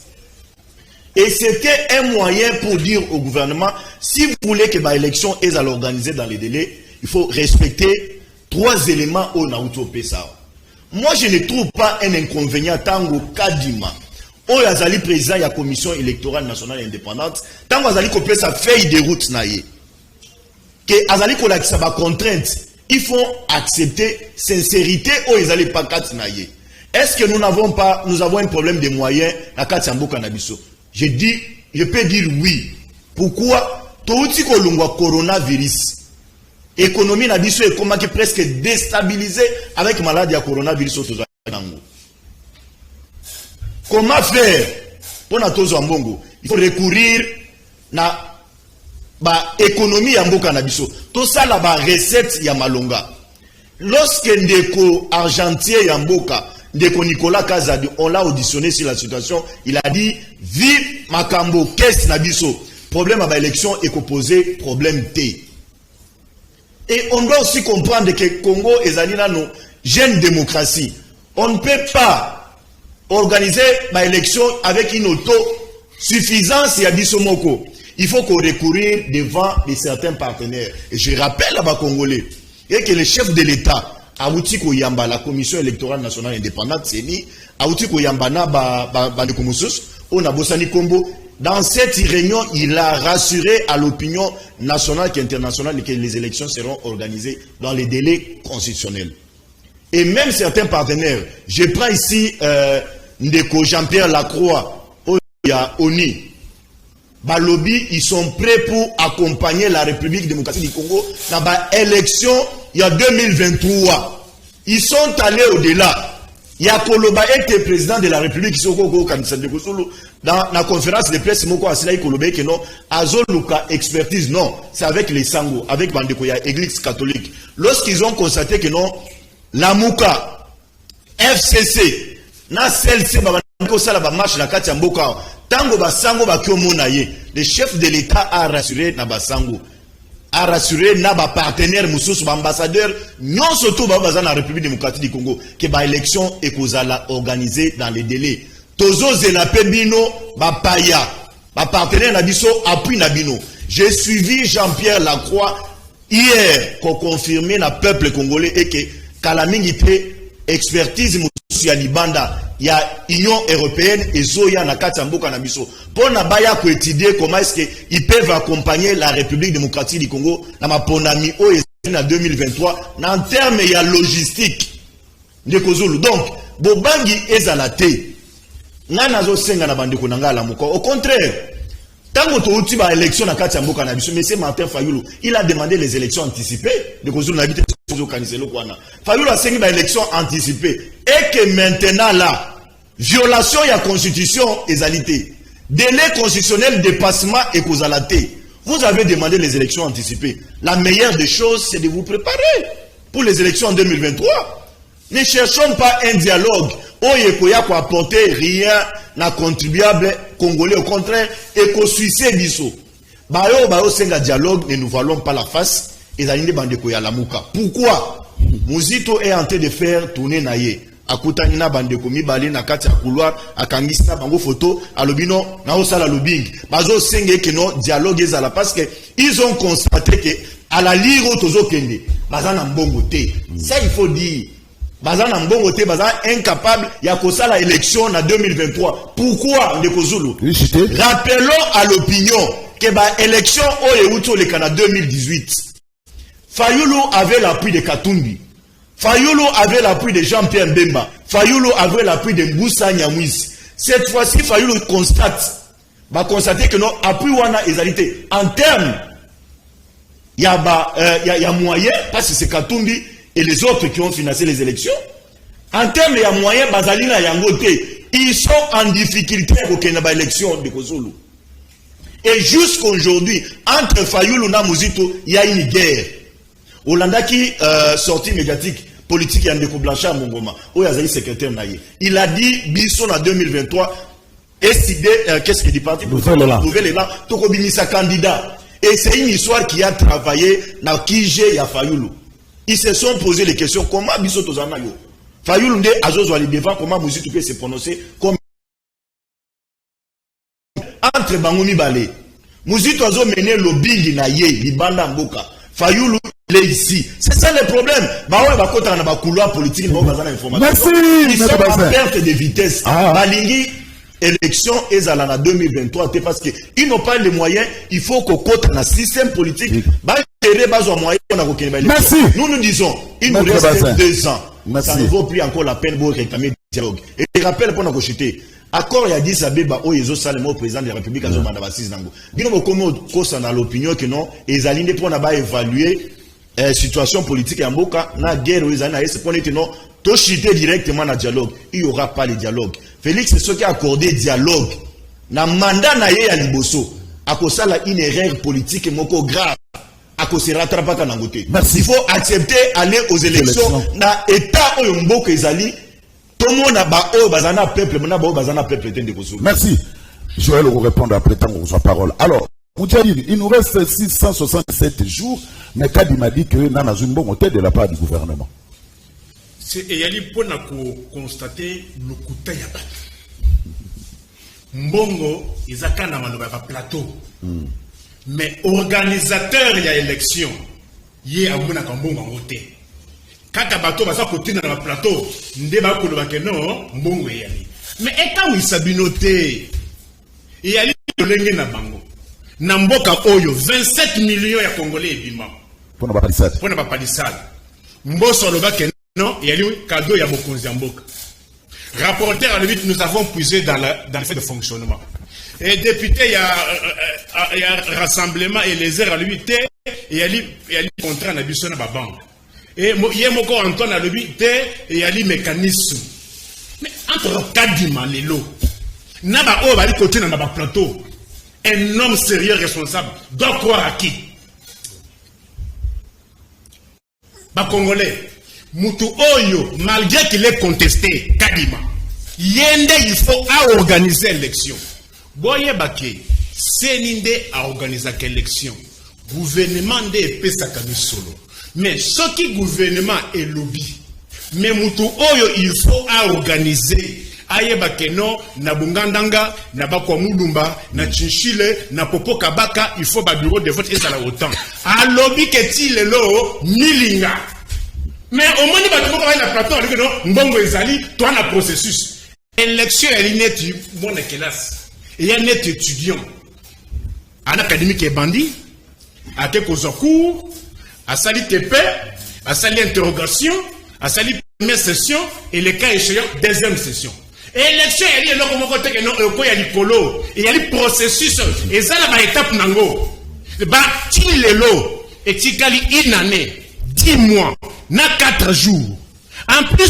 Et c'était un moyen pour dire au gouvernement, si vous voulez que l'élection est à l'organiser dans les délais, il faut respecter 3 éléments au Naruto Pesa. Moi, je ne trouve pas un inconvénient tant au Kadima. Au Yazali président de la commission électorale nationale indépendante, tant Yazali copier sa feuille de route naïe. Que Yazali kolaki sa ba contrainte, il faut accepter sincérité au Yazali pas kat naïe. Est-ce que nous avons un problème de moyens na Katambo Kanabiso? Je peux dire oui. Pourquoi? Touti kolungwa coronavirus. Économie na biso est comment presque déstabilisée avec maladie à coronavirus au Comment faire pour na tozo mbongo? Il faut recourir na ba économie ya mboka na biso. Tout ça la ba recette ya malonga. Lorsque ndeko argentier ya mboka Ndeko Nicolas Kazadi, on l'a auditionné sur la situation, il a dit vive makambo qu'est-ce nabiso. Problème à l'élection est posé problème T. Et on doit aussi comprendre que Congo est une jeune démocratie. On ne peut pas organiser l'élection avec une autosuffisance et abisomoko. Il faut qu'on recourir devant certains partenaires. Et je rappelle à Congolais et que le chef de l'État Aouti Koyamba, la commission électorale nationale indépendante, c'est ni Aouti Koyamba na ba de Komosus, on a Bossani Kombo. Dans cette réunion, il a rassuré à l'opinion nationale et internationale que les élections seront organisées dans les délais constitutionnels. Et même certains partenaires, je prends ici Ndeko Jean-Pierre Lacroix, ONI, Balobi, ils sont prêts pour accompagner la République démocratique du Congo dans l'élection il y a 2023. Ils sont allés au-delà. Il y a Koloba était président de la République dans la conférence de presse Moko Asila Koloba que non Azoluka expertise non, c'est avec les Sango, avec Bandekoya Église catholique. Lorsqu'ils ont constaté que non la Mouka FCC na celle-ci ba sala ba marche la kati ya mboka tango basango bakiomo na ye, le chef de l'État a rassuré na basango, a rassuré na ba partenaire mususu ba ambassadeur non surtout ba bazana na République démocratique du Congo que ba élection et kozala organisée dans les délais. Tozo zelape bino ba paya ba partenaire na biso appui na bino. J'ai suivi Jean-Pierre Lacroix hier pour confirmer na peuple congolais et que kalamingi pe expertise mususu ya libanda il y a Union européenne et Zoya na Katamboka na biso. Pour na baya ko étudier comment est-ce qu'ils peuvent accompagner la République démocratique du Congo na maponami o en 2023 en termes ya logistique. Ndeko Zulu. Donc, bobangi ezalate. Nana zo senga na bandeko nanga la moko. Au contraire, tango to uti ba élection na Katamboka na biso, monsieur Martin Fayulu, il a demandé les élections anticipées. Ndeko Zulu na bité Fayulu a sengi ba élection anticipée. Et que maintenant là, violation de la constitution égalité, délai constitutionnel dépassement et causalité. Vous avez demandé les élections anticipées. La meilleure des choses, c'est de vous préparer pour les élections en 2023. Ne cherchons pas un dialogue. Oyekoya pour apporter rien na contribuable congolais. Au contraire, et qu'au suicide biso. Bayo senga dialogue, ne nous voilons pas la face. Et aline bandeko ya lamuka. Pourquoi? Muzito est en train de faire tourner naye. Akutani na bandeko mibali na kati ya couloir akangisi na bango photo alobino na osala lobbying bazo senge que non dialogue ezala parce que ils ont constaté que à la lire tozo kende bazana mbongo te. Ça il faut dire Bazana mbongo te, bazana incapable ya kosala élection en 2023. Pourquoi Ndeko Zulu? Rappelons à l'opinion que ba élection au le Canada 2018. Fayulu avait l'appui de Katumbi. Fayulu avait l'appui de Jean-Pierre Mbemba. Fayulu avait l'appui de Moussa Nyamwisi. Cette fois-ci, Fayulu constate que non, appui wana égalité. En termes, il y a moyen, parce que c'est Katumbi et les autres qui ont financé les élections. En termes, il y a moyen, Bazalina Yangote, ils sont en difficulté pour qu'il y ait une élection de Kozulu. Et jusqu'aujourd'hui, entre Fayulu et Namuzito, il y a une guerre. Hollanda qui sortie médiatique politique et Ndeko Blanchard Mongoma, où il y a secrétaire naïe. Il a dit Bisson en 2023, qu'est-ce qu'il dit parti pour trouver les gens, Tokobinisa candidat. Et c'est une histoire qui a travaillé dans Kije et Fayulu. Ils se sont posé les questions comment Bisson Tozana yo. Fayulu nde Azozwa li devant comment Muzito peut se prononcer comme entre Bangomi Balé. Muzito Azo mené lobbying na ye, libanda mboka. Fayulu est ici. C'est ça le problème. Couloir politique, merci. Ils sont en perte de vitesse. Balingi, élection est à l'année 2023 parce qu'ils n'ont pas les moyens. Il faut qu'on compte dans le système politique. Merci. Nous disons, il nous reste 2 ans. Ça ne vaut plus encore la peine pour réclamer le dialogue. Et je rappelle pour nous chuter. Accord il y a dit ça beba o yezo salemo président de la République à Zomanda Bassis Nango. Bino komo kosa na l'opinion que non ezalinde pour na ba évaluer situation politique en Mboka na guerre aux années c'est pour être non to chiter directement na dialogue. Il y aura pas le dialogue. Félix c'est ce qui a accordé dialogue. Na mandat na ye ya liboso akosala une erreur politique moko grave. Il faut accepter aller aux élections na état o Mboka ezali. Tout le monde a peuple, merci. Joël vous répondre après tant qu'on soit parole. Alors, il nous reste 667 jours, mais Kadi m'a dit que Nana Zumbo montait de la part du gouvernement. Et il y a pour constater le coup de taille. Mbongo, ils ont un plateau. Mais organisateur il y a élection, il y a un mbongo en côté. Kaka bato basa côté dans le plateau, ndeba ko lobake non, mbongo yali. Mais eka wisabinote. Et yali lolenge na bango. Na mboka oyo 27 millions ya congolais ebima. Pona ba palisade. Pona ba palisade. Mboso lobake non, yali cadeau ya bokonzi ya mboka. Rapporteur à l'élite, nous avons puisé dans le fait de fonctionnement. Et député il y a rassemblement et les heures à l'élite et yali contrat na biso na ba banque. Et Yemoko Antoine a le but et il y a les mécanismes. Mais entre Kadima et l'eau, Naba O va aller côté dans le plateau. Un homme sérieux responsable doit croire à qui? Ba Congolais, Moutou Oyo, malgré qu'il est contesté, Kadima, Yende il faut organiser l'élection. Boye Baké, Seninde a organisé l'élection. Gouvernement de Pesa Kami Solo. Mais ce qui gouvernement est lobby, mais Moutou Oyo il faut organiser. Ayeba keno na Bungandanga, na Bakwa Moulumba, na Chinchile, na Popo Kabaka, il faut ba bureau de vote et ça la autant. A lobby que le lo milinga. Mais au moins il va trouver la plateau avec non mbongo ezali, toi na processus. Élection elle net bon classe. Et il y a net étudiant. En académique et bandit, à quelques cours. À sali TP, à sali interrogation, à sali première session et le cas échéant deuxième session. Et l'élection, il y a le côté que non, il y a le polo, il y a le processus, et ça la étape nango. Bah, il est l'eau, et tikali une année, 10 mois, na 4 jours. En plus,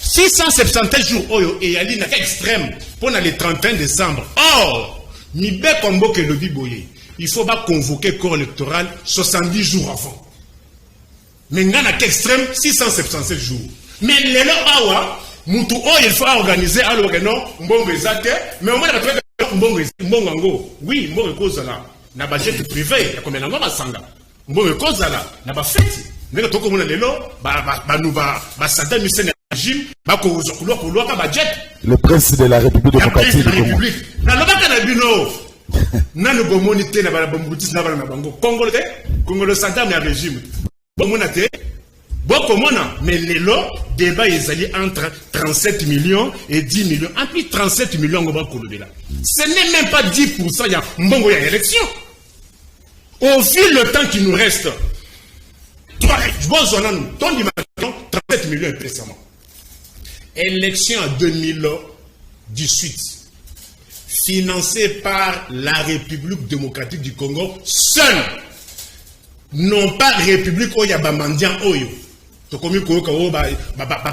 670 jours, et il y a l'île extrême, pour le 31 décembre. Or, ni bé combo que le biboye, il faut pas convoquer le corps électoral 70 jours avant. Mais il y a extrême 677 jours. Mais les gens awa, Moutou il faut organiser alors que non, mbongo ezate, mais au moins mbongo ngo. Oui, mbongo kozala. Na budget privé, ya comme nango masanga. Mbongo kozala, na ba fête. Mais to ko mona lelo, ba nous ba Saddam Hussein régime, ba ko couloir ka budget. Le prince de la République démocratique du Congo. Na lobaka na bino. Nanu bomonité na ba bombutis na ba na bango. Congo le Saddam ya régime. Bon monate Bon, comment on mais les lots, débat est allé entre 37 millions et 10 millions. En plus, 37 millions, on va colorer là. Ce n'est même pas 10%, il y a une élection. Au fil le temps qui nous reste, 37 millions précédemment. Élection en 2018, financée par la République démocratique du Congo, seule, non pas République Oyabamandian Oyo.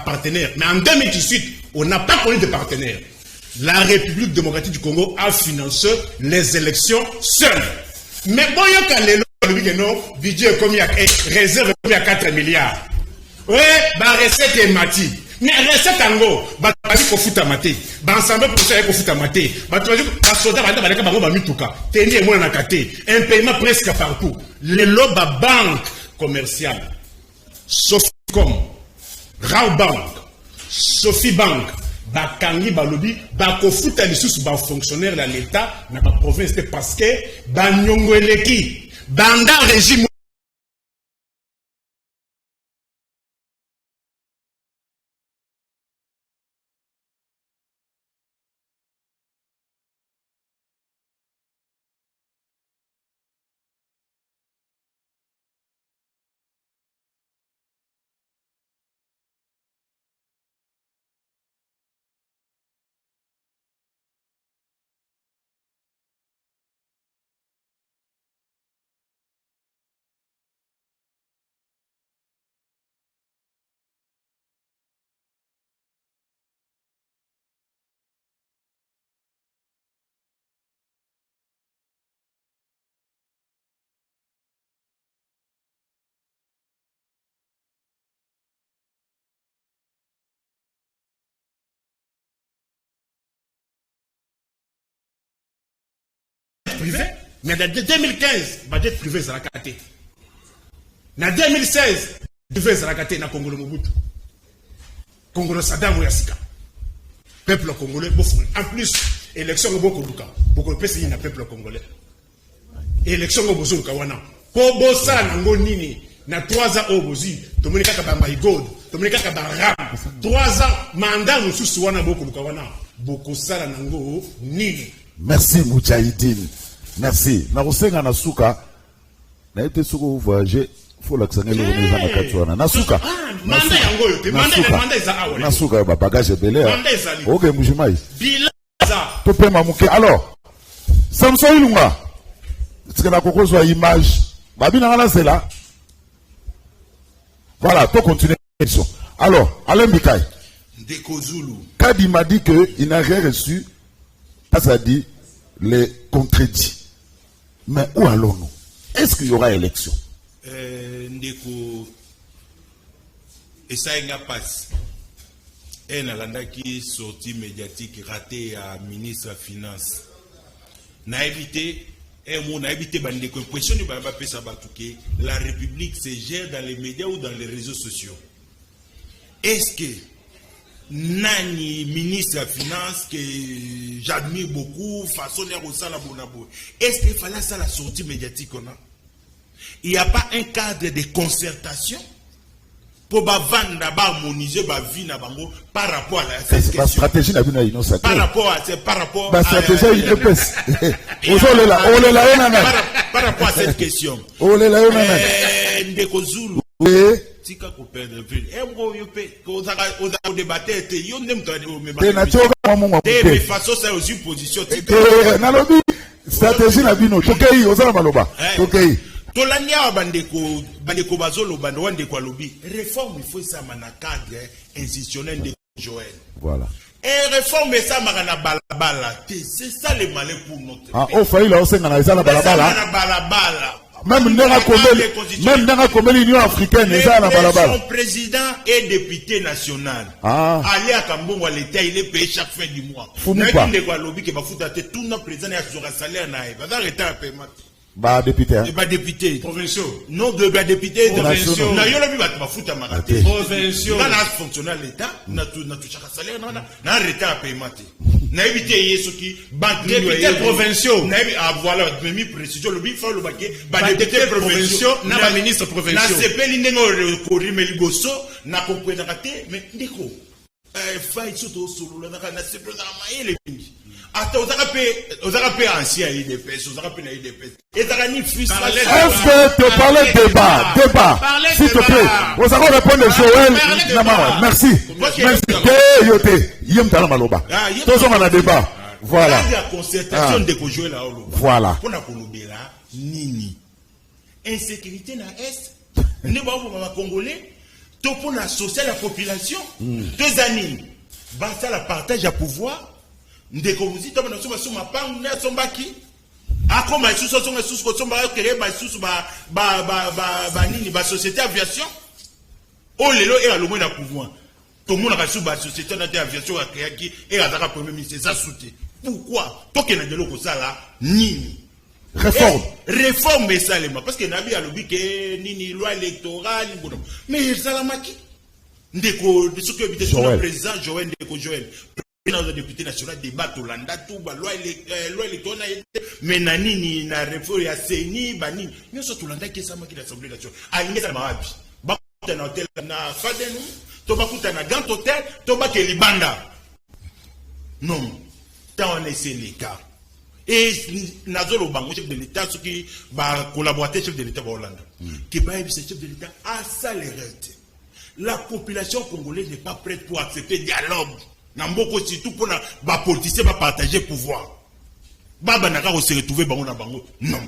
Partenaire. Mais en 2018, on n'a pas connu de partenaire. La République démocratique du Congo a financé les élections seule. Mais bon, il y a les budget comme il y a réserve comme il y a 4 milliards. Oui, recette est mati. Mais recette en gros, il faut foutre maté. Ensemble pour ça, il faut foutre maté. Un paiement presque partout. Les lobes banques commerciales. Soficom, Raobank, Sophie Bank, Bakangi Balobi, Bakofuta Lissus, fonctionnaire de l'État, dans la province, parce que Banyongweleki, Banda régime. Privé, mais en 2015, budget privé sera caté. En 2016, privé sera caté dans Congo Mobutu. Congo Saddam Ouyassika. Peuple congolais, en plus, élection au Bokoduka. Beaucoup de pays dans le peuple congolais. Élection au Bozoka wana. Pour Bossa Nango Nini, na 3 ans au Bozi, Tomonika Kabamba Igod, Tomonika Kabaram, 3 ans, mandat nous sous wana Bokoduka wana. Bokosala Nango Nini. Merci Moudjahidine. Merci. Narosenga Nasuka. Na été soko voyager, faut l'accéder le remise à Katouana. Nasuka. Nasuka ba bagage belé. OK Mujimai. Bilaza. Topé Mamouké. Alors, Samson Ilunga. Est-ce que la coco soit image Babina là c'est là. Voilà, pour continuer l'émission. Alors, Alain Bikaï. Dekozulu. Kadi m'a dit qu'il n'a rien reçu. Ça dit les contredits. Mais où allons-nous? Est-ce qu'il y aura élection? Ndeko et ça il n'y a pas. Et Nalanda qui sortie médiatique raté à ministre des Finances. N'a évité n'a évité bandeko question du baba pesa batuke la République se gère dans les médias ou dans les réseaux sociaux. Est-ce que Nani, ministre des Finances, que j'admire beaucoup, façon de bonabo. Est-ce qu'il fallait ça la sortie médiatique qu'on a? Il n'y a pas un cadre de concertation pour vendre, harmoniser la vie par rapport à cette question. Stratégie n'a pas par rapport à la stratégie par rapport à cette question. Ndekozulu. Tika ko perdre ville. Yo pe ko débattre yo nem to de façon ça aussi position. Na lobby stratégie na bino tokei ozala maloba. Tokei. Tolania bandeko bazolo bando wande kwa lobby. Réforme il faut ça na cadre institutionnel de Joël. Voilà. Et réforme ça na balabala. C'est ça le malin pour notre pays. Ah, au faille là on senga na ça na balabala. Même dans la l'Union africaine, son président est député national. Allez à Kambongo, l'État, il est payé chaque fin du mois. Bah député. Bah député. Provinciaux. Non, de député. Provinciaux. Na yo lobi ba futa maraté. Provinciaux. Na fonctionnaire l'État, na tout chaque salaire na arrêté à paiement. Na évité ce qui député provinciaux. Voilà, même précision le bif le baquet, député provinciaux, na ministre provinciaux. Na sepeli nengo kori meliboso, na comprendre raté, mais ndiko. Faille surtout solo na sepeli na maele mingi. Attends, vous avez payé ancien IDPS, vous avez payé IDPS. Et vous avez frustration. Est-ce que tu parlais débat, s'il te plaît. Vous avez répondu Joël. Merci. Merci. Yote. Yem tala maloba. Tous on a débat. Voilà. La concertation de Joël là. Voilà. Pour na kolobela nini. Insécurité na est. Ne ba pour ma congolais. To pour na social la population. 2 années. Basta la partage à pouvoir. Ndeko muzi to na soma soma pa na sombaki akoma isuso songa isuso ko somba kere ba isuso ba nini ba société aviation o lelo e alomo na pouvoir to mona ka suba société na aviation a créé qui et azaka premier ministre ça soute pourquoi to ke na delo ko sala nini réforme ça les parce que nabi alobi ke nini loi électorale bono mais ça la maki ndeko de ce que habite le président Joël Ndeko Joël dans le député national débat Tolanda tout ba loi électorale mais nani na réforme ya seni bani nyoso Tolanda qui ça maki l'Assemblée nationale alinga ma wapi ba na hôtel na fadenu to ba kuta na Grand Hôtel to ba ke libanda non tant on essaie les cas et nazolo bango chef de l'état ce qui ba collaborateur chef de l'état ba Hollande qui ba chef de l'état a salérité la population congolaise n'est pas prête pour accepter dialogue. Namboko surtout pour na ba politicien ba partager pouvoir. Baba naka ko se retrouver bango na bango. Non.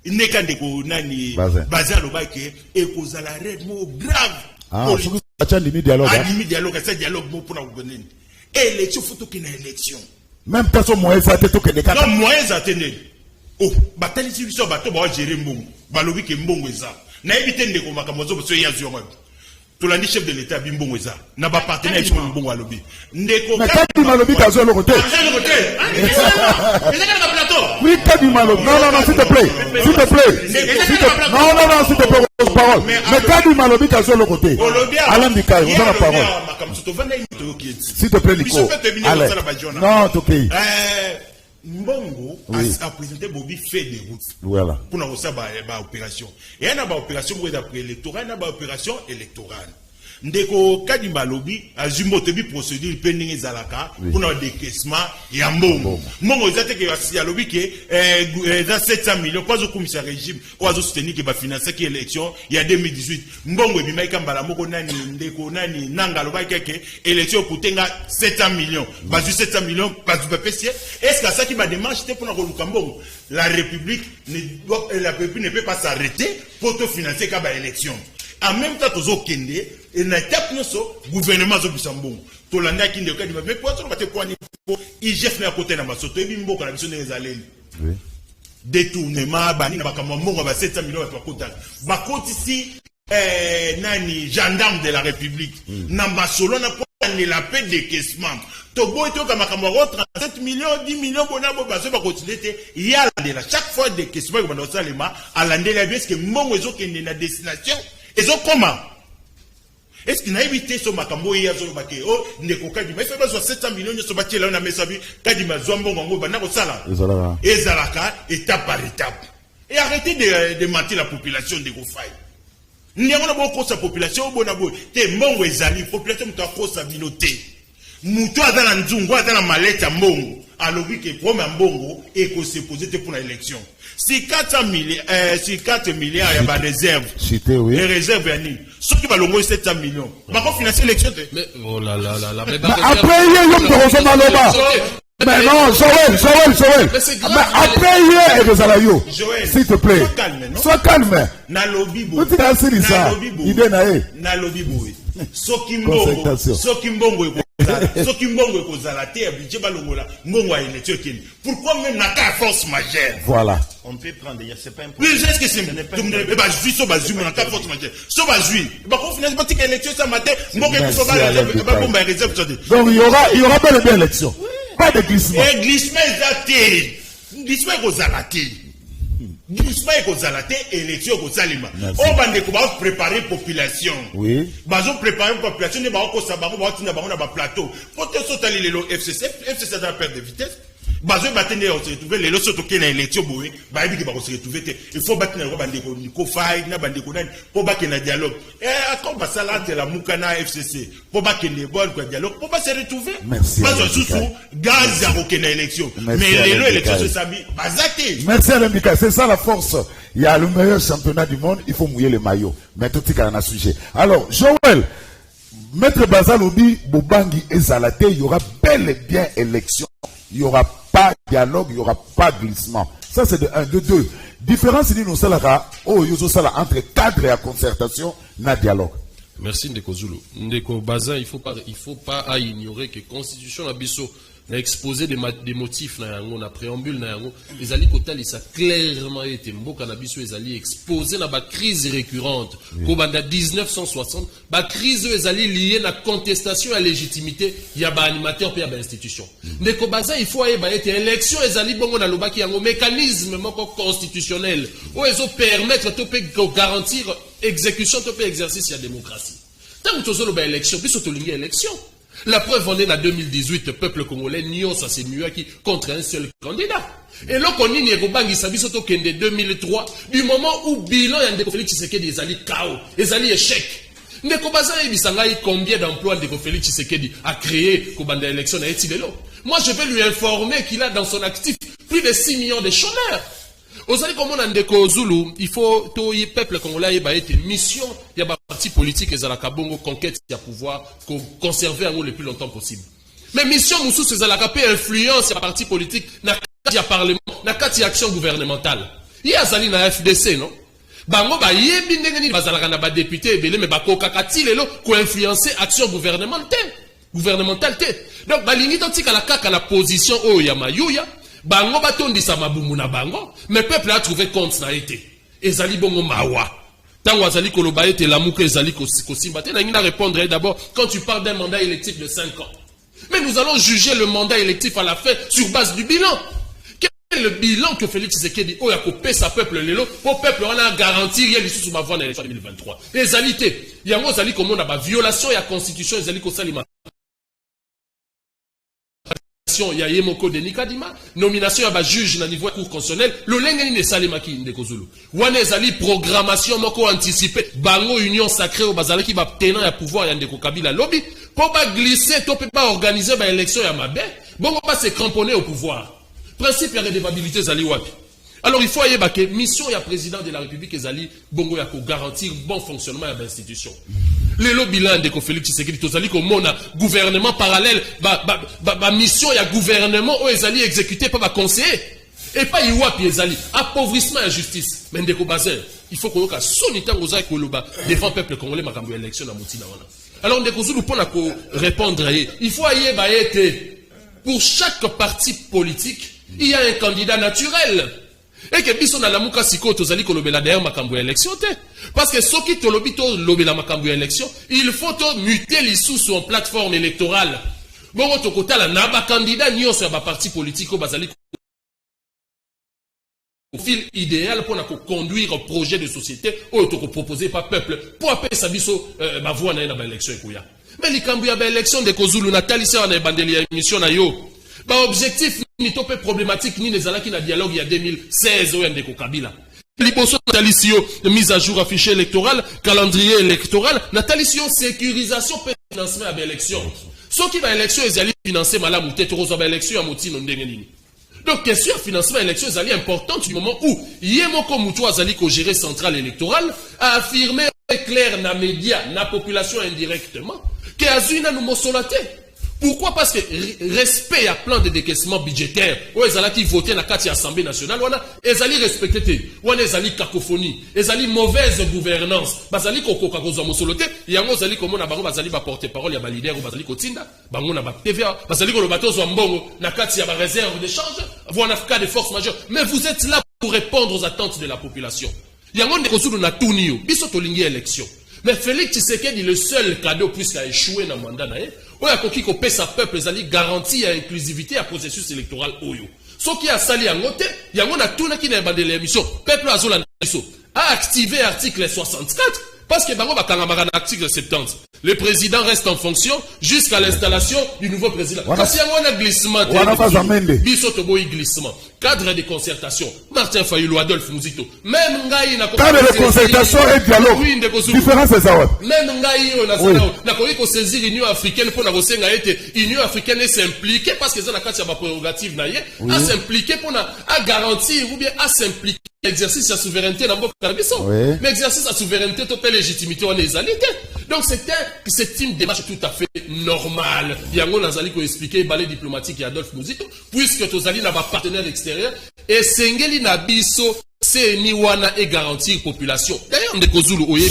Il n'est qu'un déco nani bazar lo ba ke e ko za la red mo grave. Ah, faut que limite dialogue. Ah, limite dialogue, ça dialogue mo pour na gouverner. Élection faut que na élection. Même personne moyen ça te que des cas. Non, moyen ça tenir. Oh, batali si biso bato ba gérer mbongo. Ba lobi ke mbongo eza. Na éviter ndeko makamozo so ya zio ngabo. Tolandi chef de l'état bimbongo eza na ba partenaire qui mbongo alobi ndeko mais quand il malobi kazo le côté oui quand il malobi non s'il te plaît non s'il te plaît parole mais quand il malobi kazo le côté Alain Bikai on a la parole s'il te plaît Nico allez non ok Mbongo a présenté Bobby fait des routes. Voilà. Pour nous ça ba opération. Et il y a une opération pour d'après électorale, il y a une opération électorale. Ndeko kadi malobi azumbo tebi procédure pending ezalaka pour na décaissement ya mbongo. Mbongo ezate ke ya lobi ke za 700 millions pas au commissaire régime ou azo soutenir que ba financer qui élection il y a 2018. Mbongo ebima kambala moko nani ndeko nani nanga loba ke élection kutenga 700 millions. Bazu 700 millions bazu PPC. Est-ce que ça qui va démarche c'était pour na koluka mbongo? La République ne peut pas s'arrêter pour te financer ka ba élection. En même temps, tous kende et na tape noso gouvernement zo bisambongo. Tolanda kinde okadi mais quoi to bate quoi ni IGF na côté na masoto ebi mboka na biso nezaleli. Oui. Détournement bani na bakamba mbongo ba 700 millions ba kota. Ba koti si nani gendarme de la République na masolo na la paix décaissement. Togo eto ka makambo 37 millions 10 millions bona bo bazo ba continuer te ya la chaque fois décaissement ko ba salema alandela bien ce que mbongo ezo kende na destination. Ils ont comment? Est-ce qu'il a évité ce makambo hier sur le baquet? Oh, ndeko kadi mais fait besoin 700 millions de ce baquet là on a mis ça kadi mazombo ngongo bana ko sala. Ezalaka étape par étape. Et arrêtez de mentir la population de Gofai. N'y a pas de sa population bona bo. Te mbongo ezali population muto akosa biloté. Muto adana nzungu adana maleta mbongo. Alobi ke promesse mbongo et ko se poser pour l'élection. Si 4 milliards, il y a des réserves. Cité, oui. Les réserves, il y a ceux qui vont 700 millions. Mais comment financer l'élection? Mais, oh là là là là. Après, il y a mais non, Joël. Mais après, il y a des Zalayo. S'il te plaît. Sois calme. Nalobibo. Tu t'as assis ça. Idée nae. Nalobibo. Sokimbongo. Sokimbongo ko zalate budget balongola mbongo a élection kini. Pourquoi même na ka force majeure? Voilà. On peut prendre déjà c'est pas un problème. Oui, est-ce que c'est ba jui so ba jui na ka force majeure. So ba jui. Ba ko finance politique élection ça matin mbongo ko so ba bomba réserve. Donc il y aura pas de élection. Pas de glissement. Et glissement exacté. Glissement ko zalate. doucement ekozala te élection ekozalima o bandeko préparer population oui préparer population ne bakosa bango baotinda bango na baplateau po te sotali lelo FCC dans la perte de vitesse bazo batene on se retrouver lelo soto ke na élection boye bayebi ke bako se retrouver te il faut batena ko bandeko niko fay na bandeko nani po bakena dialogue akon basala de la mukana FCC po bakene bon ko dialogue po ba se retrouver bazo susu gaz ya ko na élection mais lelo élection se sabi bazate. Merci Alain Mika, c'est ça la force. Il y a le meilleur championnat du monde, il faut mouiller le maillot. Mais tout est un sujet. Alors Joël, Maître Bazalobi, Bobangi et Zalate, il y aura bel et bien élection. Il n'y aura pas dialogue, il n'y aura pas glissement. Ça, c'est de 1, de 2. Différence, c'est nous entre cadre et concertation, na dialogue. Merci Ndeko Zulu. Ndeko Baza, il faut pas ignorer que la Constitution Abisso a exposé des motifs na yango, na préambule na yango. Les alliés Kotal, ça clairement été mboka na biso les alliés exposé na ba crise récurrente. Kobanda 1960, ba crise les alliés liée na contestation à légitimité, il y a ba animateur puis il y a ba institution. Ndeko Baza, il faut être élection les alliés bongo na lobaki yango mécanisme moko constitutionnel où ils ont permettre de garantir exécution de exercice de la démocratie. Tant que tu as une élection, puis tu as une élection. La preuve en est en 2018, le peuple congolais n'y a c'est mieux qui contre un seul candidat. Et là, on y est bangi sabi soto kende 2003, du moment où bilan y a Ndeko Félix Tshisekedi des alliés chaos, des alliés échecs. Ndeko Baza Ibisangai combien d'emplois Ndeko Félix Tshisekedi a créé pour bande élection à Etilelo. Moi, je vais lui informer qu'il a dans son actif plus de 6 millions de chômeurs. Vous savez comment on Ndeko Zulu, il faut que le peuple congolais ait une mission, il y a des partis politiques et la Kabongo conquête de pouvoir conserver le plus longtemps possible. Mais mission Moussou c'est la influence les partis politiques dans le parlement, dans l'action gouvernementale. Il y a Zali na FDC non? Bango ba yebi ndengeni bazalaka na ba député ebele mais ba kokakati lelo ko influencer action gouvernementale. Donc balingi tika la kaka la position o ya mayuya. Bango batondisa mabumu na bango, mais le peuple a trouvé compte na été. Ezali bongo mawa. Tango azali koloba ete lamuka ezali kosimbate na ngina répondre d'abord quand tu parles d'un mandat électif de 5 ans. Mais nous allons juger le mandat électif à la fin sur base du bilan. Quel est le bilan que Félix Tshisekedi a coupé sa peuple lelo pour peuple on a garanti il sous ma voix dans l'élection 2023. Ezali te, yango ezali comme on a ba violation ya constitution ezali ko salima. Il y a Yemoko de Nikadima, nomination à juge na niveau cour constitutionnel, le lengeni ne salimaki Ndeko Zulu. Wane zali programmation moko anticipée, bango union sacrée au bazalaki ba tenant ya pouvoir ya Ndeko Kabila lobby, pour pas glisser, to peut pas organiser ba élection ya mabe, bongo pas se cramponner au pouvoir. Principe ya redevabilité zali wapi. Alors il faut ayeba que mission ya président de la République ezali bongo ya ko garantir bon fonctionnement de l'institution. Le bilan de Félix Tshisekedi tozali ko mona gouvernement parallèle ba mission ya gouvernement o ezali exécuté par ba conseiller et pas iwapi ezali appauvrissement et justice. Mais Ndeko Bazer, il faut ko ka sonita ngoza ko loba devant peuple congolais makambo ya élection na mutina wana. Alors Ndeko Zulu pona ko répondre il faut ayeba ete pour chaque parti politique, il y a un candidat naturel. Et que biso na lamuka siko tozali kolobela derrière makambo ya élection te parce que soki tolobi to lobela makambo ya élection il faut to muter lisusu en plateforme électorale bongo to kotala na ba candidat nyonso ya ba parti politique o bazali profil idéal pour conduire un projet de société ou to proposer par peuple pour appeler sa biso ba voix na ba élection ekoya mais likambo ya ba élection de Kozulu na talisa na bandeli ya émission na yo ba objectif ni topé problématique ni les alaki na dialogue il y a 2016 au Ndeko Kabila. Liboso natalisio mise à jour affiché électoral, calendrier électoral, natalisio sécurisation financement à l'élection. Ce qui va élection ils allaient financer malamu tête rose à élection à motino ndengenini. Donc question financement élection ils allaient importante du moment où Yemoko Mutu azali ko gérer centrale électorale a affirmé clair na média na population indirectement que azuna nous mosolate. Pourquoi? Parce que respect à plan de décaissement budgétaire, où ils allaient voter dans la Assemblée nationale, ils allaient respecter, où ils allaient cacophonie, ils allaient mauvaise gouvernance, ils allaient coco mosolote, il y a ils allaient comme on a baron, ils allaient porter parole, il y a leader, ils allaient kotinda, baron a TVA, ils allaient le bateau zombongo, na kati ya réserve d'échange, voir un cas de force majeure. Mais vous êtes là pour répondre aux attentes de la population. Il y a un de ressources na tunio, biso tolingi élection. Mais Félix Tshisekedi le seul cadeau puisqu'il a échoué dans le mandat, où il a coquille qu'on paie sa peuple, ils allaient garantir à l'inclusivité à processus électoral oyo. Ce qui a sali en côté, il y a tout qui n'a pas de l'émission. Peuple a activé l'article 64. Parce que Bango Bakangamara article 70, le président reste en fonction jusqu'à l'installation du nouveau président. Parce qu'il y a un glissement, glissement, cadre de concertation, Martin Fayulu, Adolphe Mouzito, même Ngaï n'a cadre de concertation et dialogue. Oui, différence c'est ça. Même Ngaï n'a pas saisi l'Union africaine pour l'Union africaine s'impliquer parce que c'est la carte de prérogative à s'impliquer pour garantir ou bien à s'impliquer. L'exercice de la souveraineté dans le mais exercice de la souveraineté, toute légitimité, on est alité. Donc c'est une démarche tout à fait normale. Il y a un Nazali qui a expliqué le balai diplomatique et Adolphe Mouzito, puisque Tozali n'a pas partenaire extérieur, et Sengeli Nabiso, c'est Niwana et garantir population. D'ailleurs, on est Kozulu, mais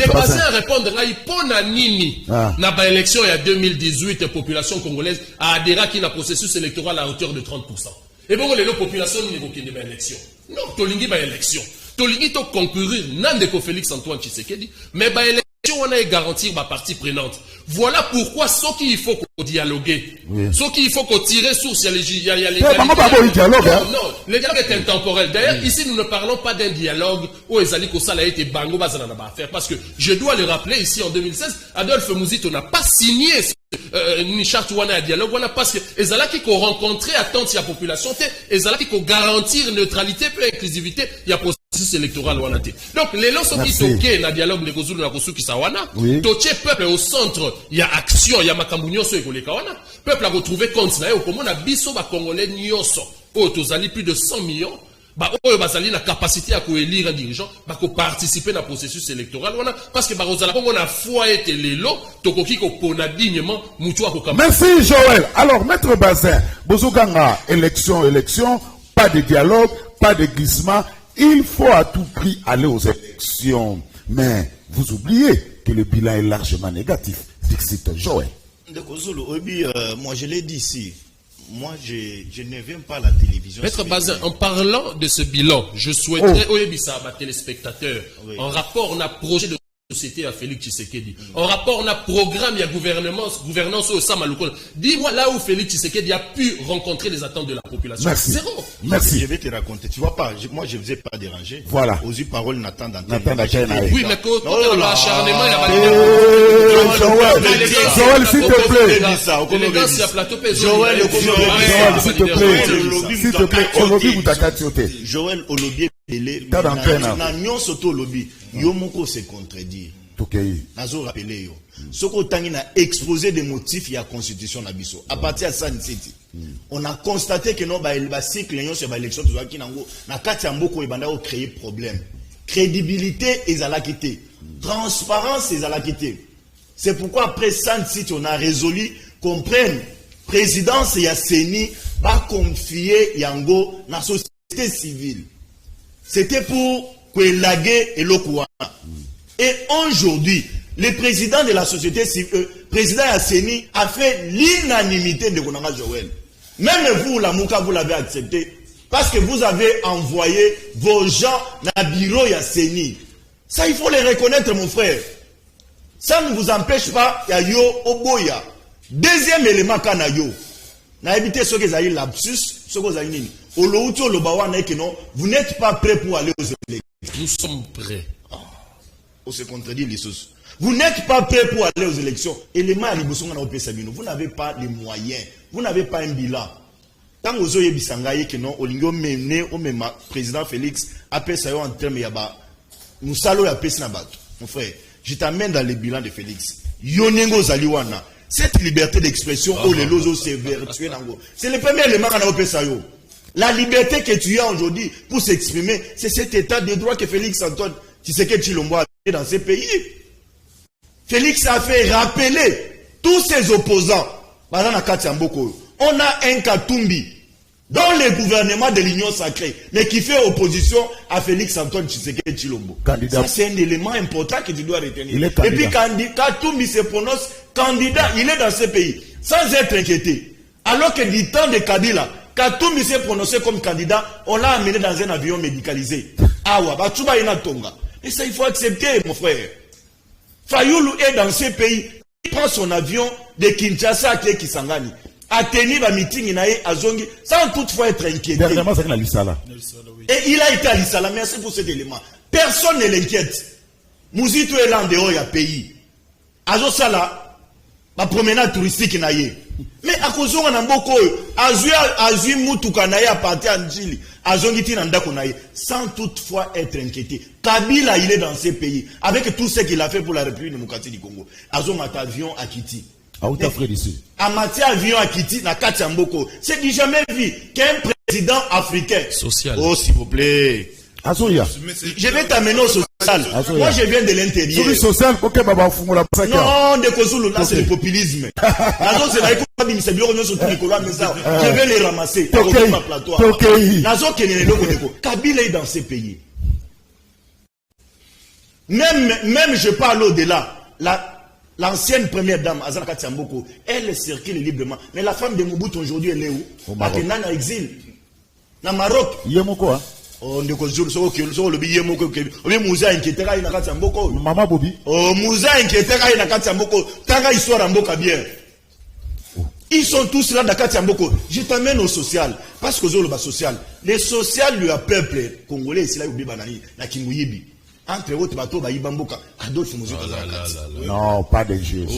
basé à répondre à Ipona Nini, na ba élection il y a 2018, la population congolaise a adhéré à un processus électoral à hauteur de 30%. Et bon, les populations n'évoquent pas l'élection. Non, Tolingi va élection. Tolingi to concourir, Nandeko Félix Antoine Tshisekedi, mais ba élection, on a garantir ma partie prenante. Voilà pourquoi ce qu'il faut qu'on dialogue. Ce qu'il faut qu'on tire source, il y a les dialogue. Non, le dialogue est intemporel. D'ailleurs, ici, nous ne parlons pas d'un dialogue où Ezali Kosala a été bango bazana n'a pas à faire. Parce que je dois le rappeler, ici en 2016, Adolphe Mouzito n'a pas signé ni charte ou un dialogue, parce que Ezala qui ont rencontré attente de la population, Ezala qui ont garantir neutralité et inclusivité, il y a processus électoral. Donc, les lorsqu'ils sont toqués dans le dialogue de Kozulu na Kosu Kisawana, toqué peuple au centre, il y a action, il y a Makambounio sur les Kawana, peuple a retrouvé compte, comme on a biso ba Congolais nyoso, Tozali plus de 100 millions. Bazali la capacité à élire un dirigeant, à participer dans le processus électoral, parce que on a foi et l'élo, tokoki ko pona dignement, mutua ko. Merci Joël. Alors, Maître Bazin, Bozoganga, élection, pas de dialogue, pas de glissement, il faut à tout prix aller aux élections. Mais vous oubliez que le bilan est largement négatif. Dixit Joël. Moi je l'ai dit ici. Moi, je ne viens pas à la télévision. Maître Bazin, en parlant de ce bilan, je souhaiterais, à téléspectateurs, en rapport, on a projet de société à Félix Tshisekedi. En rapport, on a programme, il y a gouvernance au Samalukon. Dis-moi là où Félix Tshisekedi a pu rencontrer les attentes de la population. Merci. Zéro. Merci. Je vais te raconter. Tu vois pas, moi je ne vous ai pas dérangé. Voilà. Aux yeux paroles, Nathan Dantène. Oui, mais quand on a acharnement, il y a Joël, s'il te plaît. Joël, s'il te plaît. Olobi, vous t'acatiote. Joël, Olobi, Yomoko se contredire. Nazo rappelé yo. Soko tangi na exposé des motifs y a constitution na biso. À partir de ça, on a constaté que non ba cycle yon sur ba élection tout qui nango na kati amboko ebanda o créer problème. Crédibilité ezalakité. Transparence ezalakité. C'est pourquoi après ça on a résolu qu'on prenne présidence ya Seni va confier yango na société civile. C'était pour et aujourd'hui, le président de la société civile, président Yasseni, a fait l'unanimité de Konanga Joël. Même vous, la Mouka, vous l'avez accepté. Parce que vous avez envoyé vos gens dans le bureau Yasseni. Ça, il faut les reconnaître, mon frère. Ça ne vous empêche pas, ya yo oboya. Deuxième élément, kana yo. Na évité ce que vous avez lapsus, ce que vous avez dit. Vous n'êtes pas prêt pour aller aux élections. Nous sommes prêts. On se contredit les choses. Vous n'êtes pas prêt pour aller aux élections. Élément à vous n'avez pas les moyens. Vous n'avez pas un bilan. Tant que vous avez dit que non, le président Félix appelle ça en termes de nous salons la paix. Mon frère, je t'amène dans le bilan de Félix. Yonengo Zaliwana. Cette liberté d'expression, c'est le premier élément qu'on a opé ça. La liberté que tu as aujourd'hui pour s'exprimer, c'est cet état de droit que Félix Antoine Tshisekedi Tshilombo a fait dans ces pays. Félix a fait rappeler tous ses opposants. On a un Katumbi dans le gouvernement de l'Union sacrée, mais qui fait opposition à Félix Antoine Tshisekedi Tshilombo. Ça, c'est un élément important que tu dois retenir. Et puis Katumbi se prononce candidat, il est dans ce pays, sans être inquiété. Alors que du temps de Kabila, Katumbi s'est prononcé comme candidat, on l'a amené dans un avion médicalisé. Et ça, il faut accepter, mon frère. Fayulu est dans ce pays, il prend son avion de Kinshasa à Kisangani. a tenu la meeting azongi sans toutefois être inquiété. Dernièrement, c'est que la Lissala. Et il a été à Lissala. Merci pour cet élément. Personne ne l'inquiète. Mouzito est là en dehors, il y a pays. Azo Sala, la promenade touristique naye. Mais à cause on a beaucoup, Azui Moutouka naye à partir en Chili, Azongiti Nandako naye, sans toutefois être inquiété. Kabila, il est dans ces pays, avec tout ce qu'il a fait pour la République démocratique du Congo. Azo mat avion à Kiti. Ah, où t'as fait ici? À matière avion à Kiti, na Katiamboko. C'est du jamais vu qu'un président africain. Social. Oh, s'il vous plaît. Azoya. Je vais t'amener au social. Moi, je viens de l'intérieur. Sur le social, ok, baba, fumo la psaka. Non, de Kozulu, là, c'est le populisme. Nazo, c'est là, c'est bien, on sur tous les colons, mais ça, je vais les ramasser. Nazo, qui est le Kabila est dans ces pays. Même, je parle au-delà. L'ancienne première dame, Azana Katiamboko, elle circule librement. Mais la femme de Mobutu aujourd'hui, elle est où? Au Maroc. Elle est en exil. Dans le Maroc. Yemoko, hein? Oh, on le billet moko obi muza inquiétera ina kati mboko Maman Bobby. Oh, muza inquiétera ina kati mboko tanga histoire mboka bien. Ils sont tous là dans kati mboko. Je t'amène au social parce que zolo ba social. Les social lui a peuple congolais ici là obi banani na kinguyibi. Entre autres bateaux ba yibamboka à d'autres musiques. Non, pas d'injure. Ça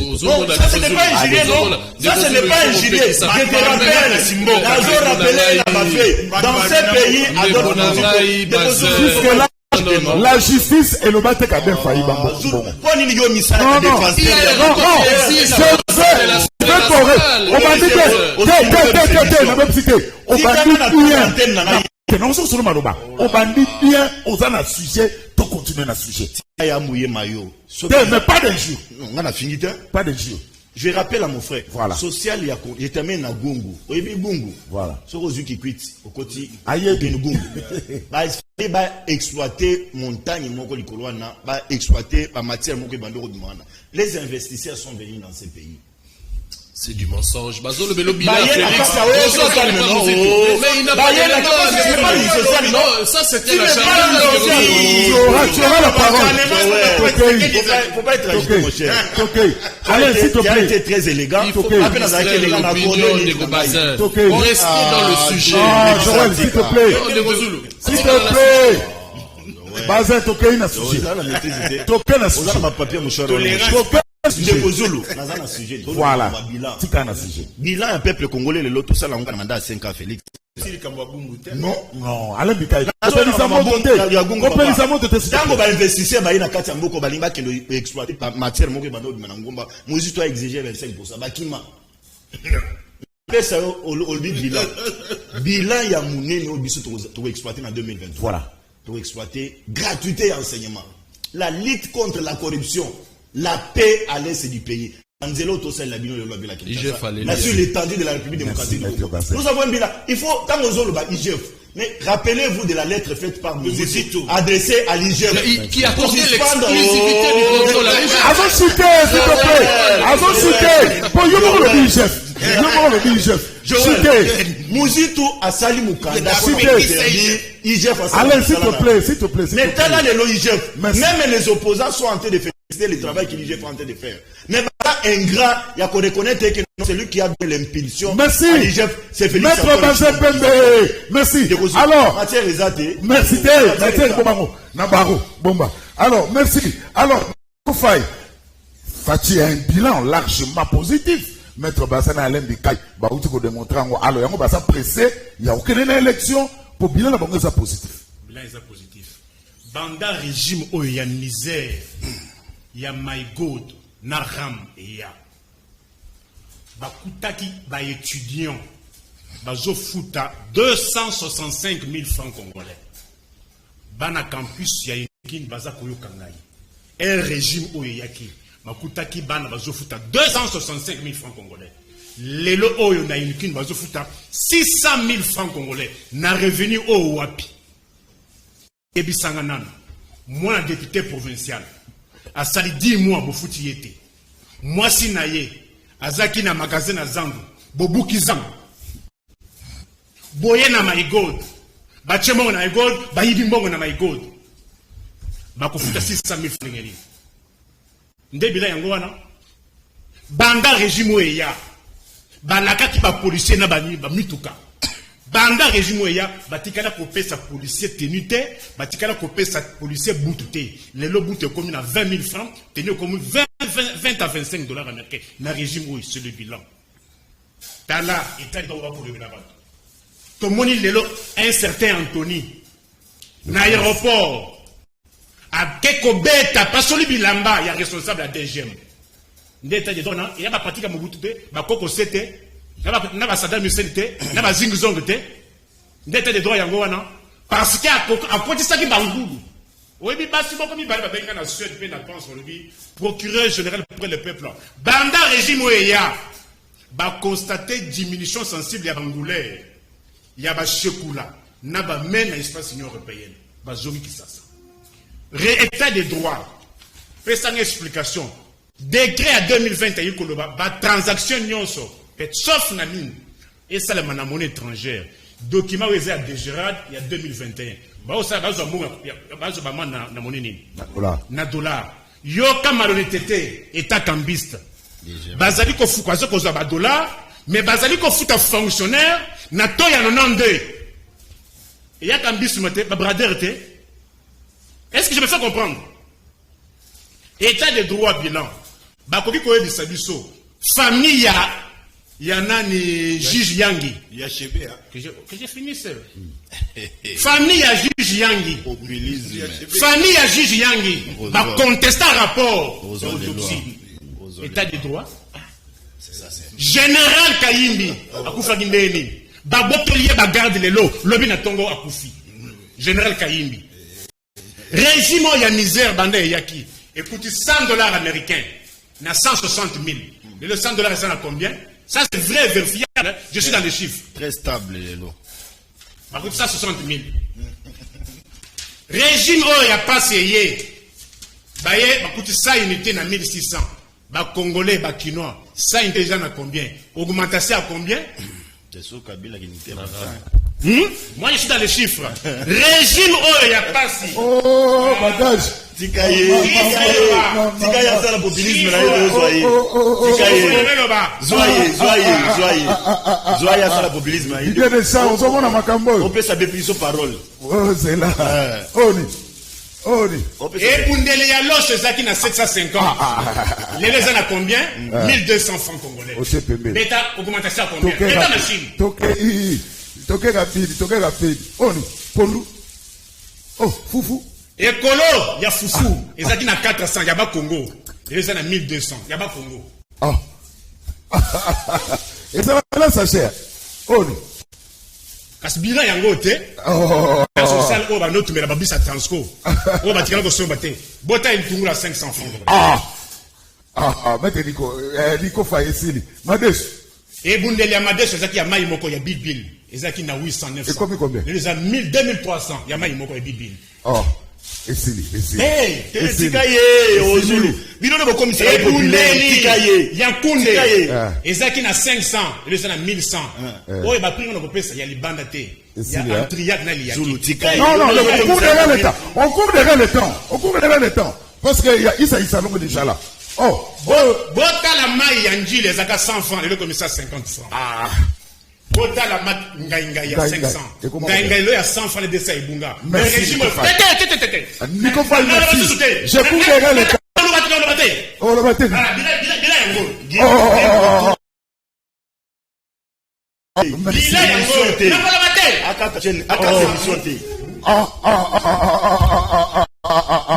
ce n'est pas injurié, non. Ça ce n'est pas injurié. Je te rappelle, Nazo rappelé la bafé. Dans ces pays, à d'autres musiques. La justice et le bateau a bien failli. Non, non, sur le Maloba. On bandit bien aux un sujet, tout continuer à sujet. Mais pas d'injure. On a fini. Pas d'injure. Je rappelle à mon frère. Voilà. Social, il t'amène à Gungu. Gungu. Voilà. Sur aux yeux qui quitte au côté. Aïe, Gungu. Il va exploiter montagne, va exploiter la matière, les investisseurs sont venus dans ces pays. C'est du mensonge. Bazo le Bélo Bila. Mais ça c'était la charge. Tu auras la parole. Faut pas être agité, mon cher. Allez, s'il te plaît. Tu as été très élégant. Il faut pas distraire l'opinion de Bazin. On reste dans le sujet. Joël, s'il te plaît. S'il te plaît. Bazin, toqué na sujet. Toqué na sujet. Voilà. Bilan un peuple congolais, le lot, tout ça, là, on a mandat à 5 ans, Félix. Non, non, Alain Bikaï. Tant qu'on va investir, il y a 4 ans, qui ont exploité la matière, moi, je dois exiger 25%. Bakima. Bilan, il y a mouné, pour exploiter en 2023. Voilà. Pour exploiter gratuité et enseignement. La lutte contre la corruption. La paix à l'est du pays. Sur l'étendue de la République démocratique. Nous avons un bilan. Il faut, quand nous avons le IGF, mais rappelez-vous de la lettre faite par Mouzito, adressée à l'IGF. Qui a accordé l'exclusivité du contrôle à l'IGF. Avant cité, s'il te plaît. Avant cité. Pour le IGF. Cité. Mouzito a sali Moukanda. IGF a sali. Allez, s'il te plaît. Mais tel là, l'IGF, même les opposants sont en train de faire le travail que l'IGF est en train de faire. Mais ingrat, il y a qu'on reconnaît que c'est lui qui a donné l'impulsion. Merci. C'est Félix. Maître Bazin Pembe. Merci. Alors, merci. Nabaro. Bomba. Alors, merci. Alors, Koufai, Fati a un bilan largement positif. Maître Bazin Alain Bikaï, Baouti ko démontrer en alors, il y a pressé, il y a aucune élection pour bilan la banque ça positif. Bilan est positif. Banda régime où il y a misère. Il y a My God, Naram et ya. Bakutaki, ba étudiant, bazo futa 265 000 francs congolais. Bana campus, il y a une baza koyo kangai. Un régime oyaki. Bakutaki bana bazo futa 265 000 francs congolais. Lelo oyo na une bazo futa 600 000 francs congolais. Na revenu o wapi. Ebisanga nana. Moi, député provincial. A sali 10 mois bofuti yete. Moi si naye azaki na magasin na zangu bobuki zangu. Boye na my god. Bache mbongo na my god, bayibi mbongo na my god. Bakofuta 600 000 francs. Nde bila yango wana. Banda régime oya. Banaka qui va policier na bani ba mituka. Banda régime oya batikala kopé sa policier tenuté, batikala kopé sa policier boututé. Les lots boutent comme à 20 000 francs, tenu comme 20 à 25 dollars américains. Na régime oya c'est le bilan. Tala état de droit pour le bilan. Tout le monde il est là un certain Anthony. Na aéroport. A Kekobeta pas sur le bilamba, il y a responsable à DGM. Ndeta de dona, il y a pas pratique à Mobututé, ba Koko Sete. Na ba Saddam Hussein te, na ba Zingzong te. Ndeta de droit yango wana parce que a côté ça qui bangulu. Oui bi basi boko mi bali ba benga na Suède pe na France on lui procureur général pour le peuple. Banda régime oya ba constater diminution sensible ya bangulaire. Ya ba Shekula na ba men na espace union européenne. Ba zogi kisasa. État des droits. Fais ça une explication. Décret à 2021 koloba ba transaction nyonso. Sauf na mine. Et ça, la monnaie étrangère. Document où ils à Dégérade, il y a 2021. Bah, ça, bah, na monnaie nini. Na dollar. Yo, comme malhonnêteté, état cambiste. Bazali ko fou, quoi, ko ba dollar, mais bazali ko fou ta fonctionnaire, na to ya 92. Et ya cambiste, ba brader te. Est-ce que je me fais comprendre? État de droit bilan. Bah, koki koye di sabiso. Famille il y en a ni juge Yangi. Il y a Chébé. Que j'ai fini ça. Famille à juge Yangi. Famille à juge Yangi. Va contester un rapport. État de droit. Général Kayimbi. Akufa Gindeni. Babotolier bagarde les lots. Lobi na tongo akufi. Général Kayimbi. Régime il y a misère bande yaki. Écoutez, $100 américains. Na 160 000. Et le $100 ça na combien? Ça c'est vrai, vérifiable, je suis dans les chiffres. Très stable les lots. Par contre, ça 60 000. Régime où il n'y a pas essayé. Bah, écoute, ça unité na 1600. Bah, Congolais, bah, Quinois. Ça unité déjà na combien? Augmentation à combien? C'est sûr Kabila qui unité. Moi, je suis dans les chiffres. Régime où il n'y a pas essayé. Oh, bagage. Tikaye ça le populisme là Zoye ça le populisme il y a des ça on s'en va makambo on peut saber plus sur parole oh c'est là Oni et Bundele ya loche zaki na 750 les gens à combien 1200 francs congolais l'état augmentation à combien l'état machine toke rapide Oni Pondu oh foufou et Kolo, il y a Foufou. Ils ont dit 400, il y a pas Congo. Ils ont dit 1200, il y a pas Congo. Oh. Et ça va là, ça cher. Oh. Parce que Bila Yango, tu sais. Oh. Social, on va noter, mais la babie, ça transco. On va tirer le son bâté. Bota, il tourne à 500 francs. Maître Nico Fayesili. Mades. Et Bundeli Amades, c'est ça qui a Maïmoko, il y a Big Bill. Ils ont dit 809. Et combien? Ils ont 2300, il y a Maïmoko et Big Bill. Oh. Essili. Hey, Tikaye, Ozulu. Bino ne commissaire populaire, Tikaye. Yakounde. Ezaki na 500, ils sont à 1100. Oh, il va prendre le repère, il y a les bandatés. Il y a un triac na liaki. Non, on court derrière le temps. Parce qu'il y a Issa Longo déjà là. Oh. Bota la maille Yanji, les aka 100 francs, et le commissaire 50 francs. Bota la mat Ngaïnga, il y a 500. Ngaïnga, il y a 100 francs de dessin et bunga. Merci. Nico Fall, merci. Je cours derrière le temps. Oh, le matin.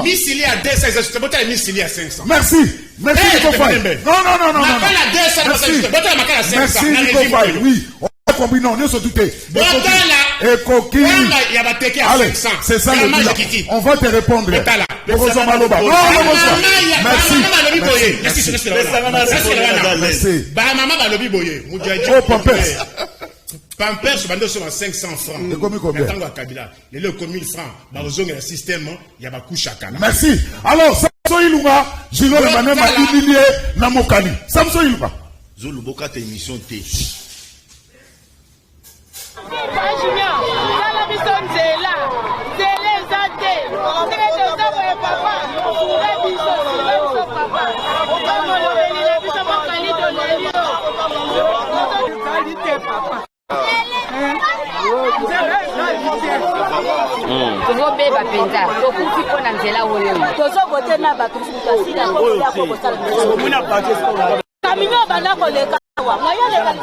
Missili à 200, je botte la missili à 500. Merci Nico Fall. Non. Merci Nico Fall, oui. Non, nous sommes doutés. Allez, c'est ça le bilan. On va te répondre. Merci. Oh, Pampers, bando sur 500 francs. Et combien? Les le comme 1000 francs. Barozong le système, il y a beaucoup chacun. Merci. Alors, Samson Ilunga, Gino le manem a humilié Namokali. Samson Ilunga. Zulu Boka ta émission T. Papa. tozobeba mpenza tokufi mpo na nzela oyo tozovote na bato mosusu asila kokoya kokosala kamino banda koleka awa moyoleka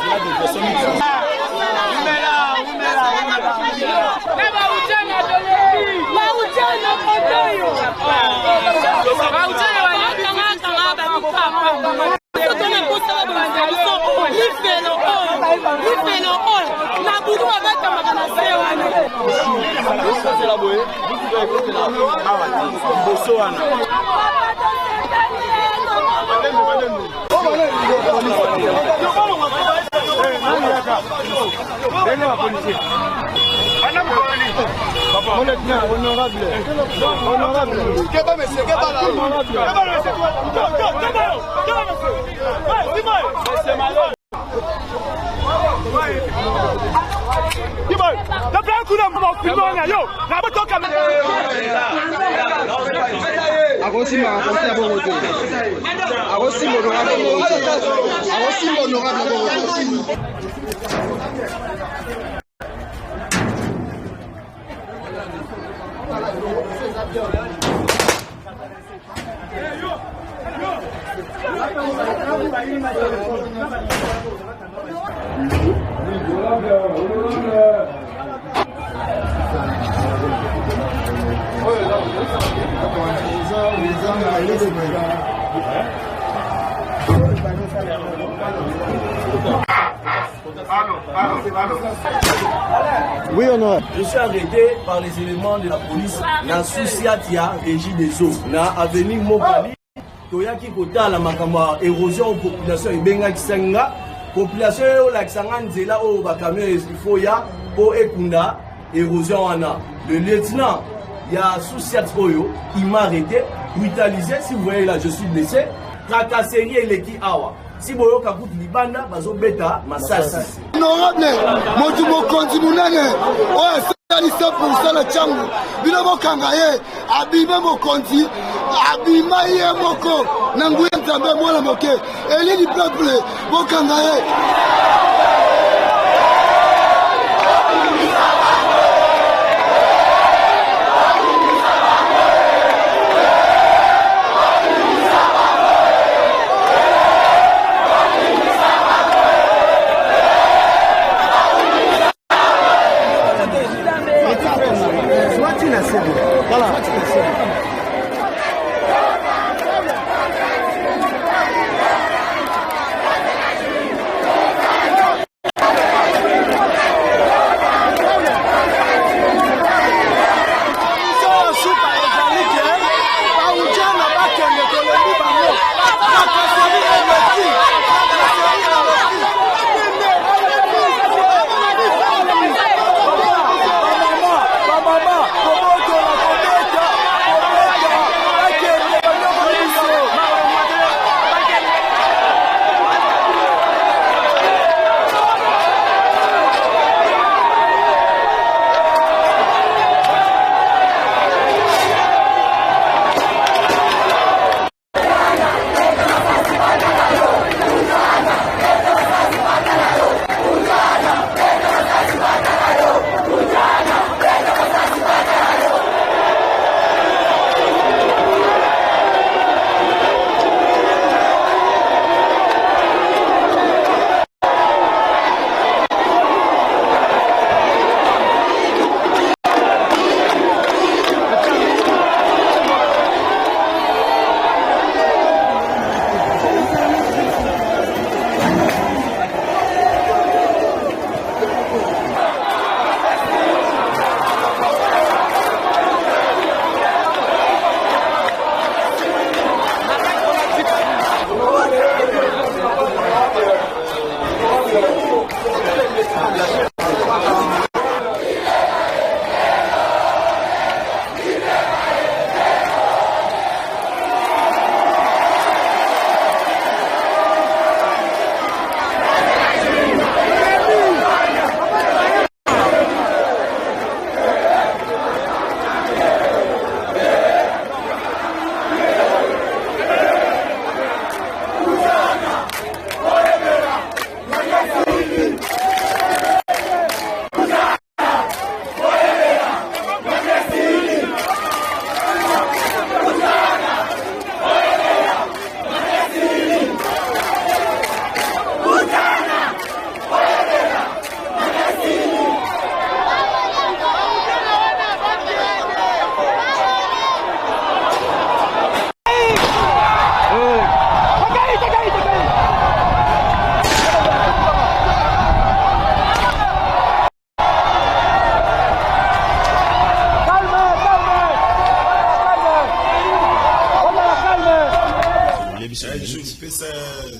Oui, honorable. Je suis arrêté par les éléments de la police. Na Souciatia, régie des eaux. Na avenue Mobali. Toyaki kota la makama érosion aux populations et benga kisanga. Population la kisanga nzela o bakamio il faut ya po ekunda érosion wana. Le lieutenant ya Souciat Oyo, il m'a arrêté, brutalisé. Si vous voyez là, je suis blessé. Tracasserie et l'équipe awa. Si boyo kakut libanda bazo beta masasi. Honorable, motu mokonzi munene. Oya sali 100% la changu. Bino mokanga ye, abima mokonzi, abima ye moko. Nanguye nzambe mwana moke. Elini peuple, mokanga ye.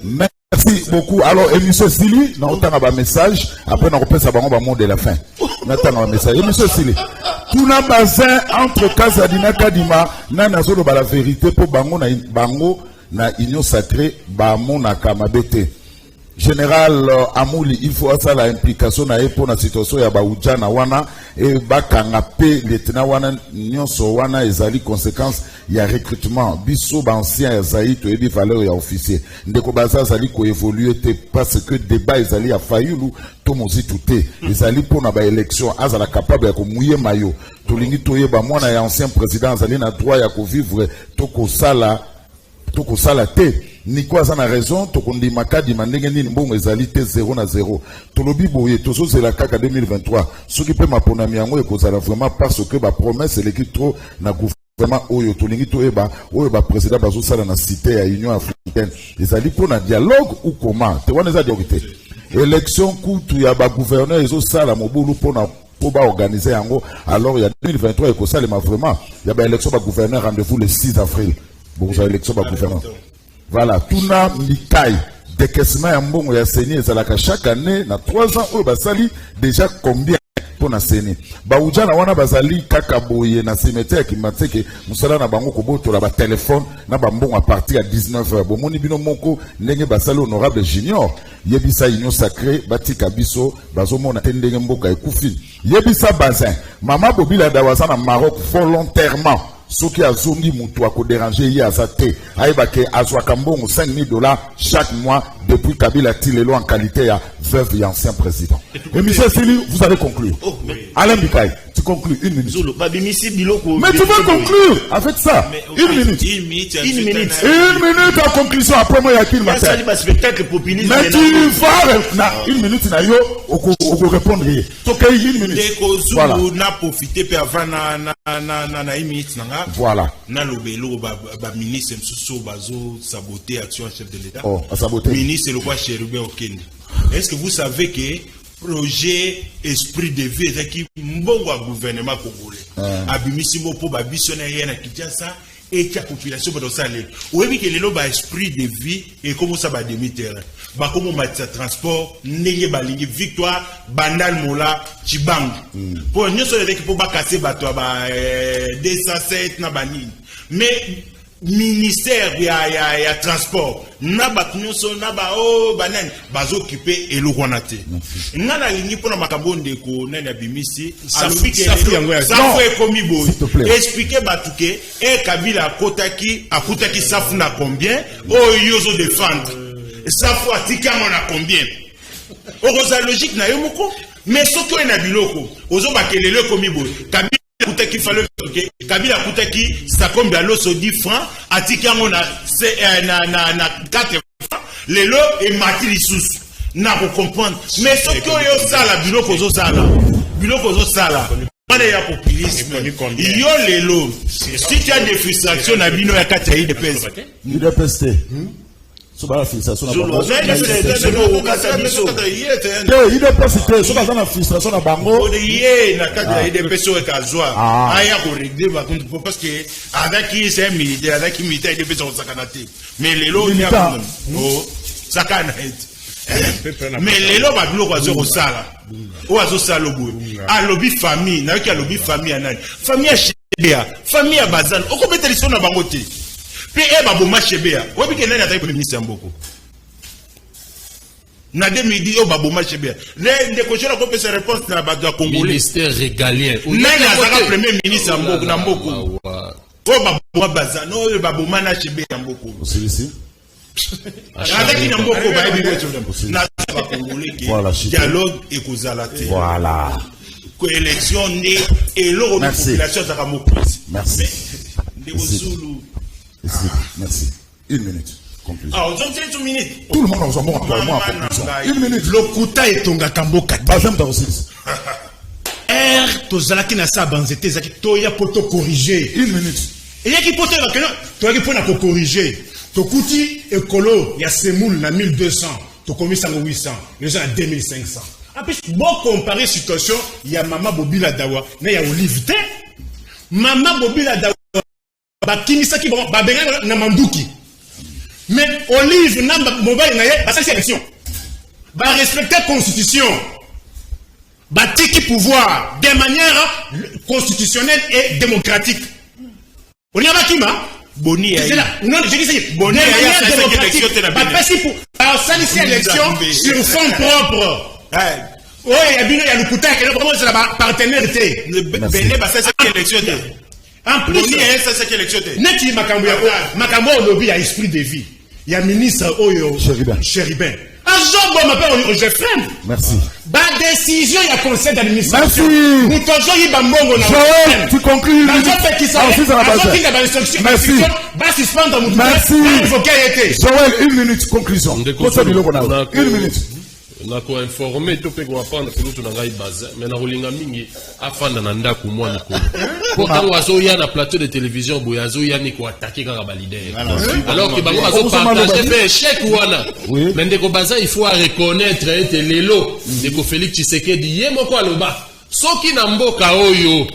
Merci beaucoup. Alors, émission Sili, nous avons un message. Après, nous repensons à un mot de la fin. Nous avons un message. Émission Sili. Tout n'a bazin entre Kazadina Kadima, n'a zolo la vérité pour bango na union sacrée, bamo na kamabete. Général Amouli, il faut ça la implication na pour la situation ya baouja na wana et bakanga pe lieutenant wana nyonso wana ezali conséquence ya recrutement biso ba ancien ezali to ebi valeur ya officier ndeko baza ezali ko évoluer te parce que débat ezali ya fayulu to mozi touté ezali pour na ba élection azala capable ya ko mouiller mayo to lingi to yeba mwana ya ancien président ezali na droit ya ko vivre to ko sala te. Nikwa zana raison, tokondi makadi mandenge nini mbongo ezali te 0-0. Tolobi boye, tozo c'est la kaka 2023. Ce qui peut m'apponami yango ekozala vraiment parce que ba promesse l'équipe trop na gouvernement oyo tolingi to eba président bazo sala na cité ya Union africaine. Ezali pour na dialogue ou comment? Te wana za diorité. Élection kutu ya ba gouverneur ezo sala mobulu pour ba organiser yango. Alors il y a 2023 ekosala vraiment. Il y a ba élection ba gouverneur rendez-vous le 6 avril. Bon, vous avez élection ba gouverneur. Voilà, tuna mikai décaissement ya mbongo ya seni ezalaka chaque année na 3 ans oyo basali déjà combien pour na seni baujana wana bazali kaka boye na cimetière ki mateke musala na bango kobotola ba téléphone na ba mbongo à partir à 19h bomoni bino moko ndenge basali honorable junior yebisa union sacrée batika biso bazomona te ndenge mboka ekufi yebisa bazin mama bobila dawaza na Maroc volontairement. Ce qui a zongi moutou a dérangé hier à sa tête. Aïbake Azwakambon $5,000 chaque mois depuis Kabila Tilelo en qualité à veuve et ancien président. Et Michel Sili, vous allez conclure. Oh, Alain Bikaï, tu conclus 1 minute. Mais tu veux conclure avec ça. 1 minute. 1 minute. 1 minute en conclusion. Après moi, il y a qui le matin. Spectacle populiste. Mais tu vas. 1 minute, na yo, on répondre. Ok, 1 minute. Voilà. Na profité pe avant na 1 minute nanga. Voilà. Na lobelo ba ministre msuso bazo saboter action chef de l'État. Oh, à saboter. Ministre le roi Cherubin Okende. Est-ce que vous savez que projet esprit de vie est qui mbongo à gouvernement congolais. Abimisi mopo ba bisona yena Kinshasa et la population ba dosale. Oyebi que lelo ba esprit de vie et comment ça ba demi-terrain. Ba comme matière transport ndenge ba lingi victoire bandal mola Chibang. Pour nous sur les pour ba casser bato ba 207 na bani. Mais ministère ya transport na batunyoso na ba banan bazo occuper elokonate na la ligne pour na makambo ndeko na bimisi alobike safu ekomi boy expliquer batuke Kabila akutaki safu na combien yozo défendre safu atikamo na combien okoza logique na yo moko mais soko na biloko ozo bakelele ekomi boy Kabila fallait que Kabila Koutaki ça comme bien l'eau 10 francs atiki yango na 4 francs les lots et matili sous na ko comprendre mais ce que yo sala biloko zo sala on est populisme yo les lots si tu as des frustrations na bino ya kati ya IDPS So ba frustration na bango. Il est pas cité, so ba na frustration na bango. Na kati ya IDPS o kazwa. Aya ko régler ba contre parce que avec qui c'est militaire, avec qui militaire IDPS on sakanate. Mais les lots ya oh sakana. Mais les lots ba bilo kwa zero sala. O azo sala boy. A lobby famille, na ki a lobby famille anani. Famille ya Shebea, famille ya Bazan. Oko betelison na bango te. Puis baboma Shebea. Obi ke nani ataki premier ministre Mboko. Na 2010 baboma Shebea. Les ndekojona ko pesa réponse na ba congolais. Ministère régalien. Nani ataka premier ministre Mboko na Mboko. Baboma Bazan, no baboma na Shebea Mboko. Celui-ci. Ataki na Mboko ba ebi beto na ba congolais ki dialogue ekozala te. Voilà. Ko élection né et l'euro de population za kamoprise. Merci. Ndezulu. Merci. 1 minute. Conclusion. Ah, on a 1 minute. Tout le monde a besoin de moi. 1 minute. Le Kouta est ton gakamboka. Bazem aussi. Tozalaki na sa banzete zaki toya poto corriger. 1 minute. Et yaki poto ba kena toyaki pona ko corriger. Tokuti ekolo ya semoule na 1200, tokomisa ngo 800, les gens à 2500. En plus, bon comparer situation, il y a Mama Bobila Dawa, mais il y a Olive Té. Mama Bobila Dawa, ba kimisa ki ba benga na manduki. Mais Olive n'a mobile n'a pas élection. Va respecter la constitution. Va tirer pouvoir de manière constitutionnelle et démocratique. On y a pas qui m'a Boni c'est là. Non, je dis c'est Boni a démocratique. Va passer pour ça élection sur fond propre. Oui, il y a le couteau qui est vraiment c'est la partenaire. Béné va ça élection. En plus, Boni a ça élection. Neti Makambo au lobby a esprit de vie. Il y a ministre Oyo Chéribin. Un jour, bon, m'appelle je freine. Merci. Ba décision, il y a conseil d'administration. Merci. Nous toujours y bambongo na. Joël, tu conclus. Merci. Va suspendre mon. Merci. Joël, 1 minute conclusion. 1 minute. Na ko informer to pe ko apana ko lutu na ngai baza mais na kolinga mingi afanda na ndako mwa mikolo ko tango azoya na plateau de télévision boya azoya ni ko attaquer kaka ba leader alors que bango bazo partager fait échec wana mais ndeko baza il faut reconnaître ete lelo ndeko Félix Tshisekedi ye moko aloba soki na mboka oyo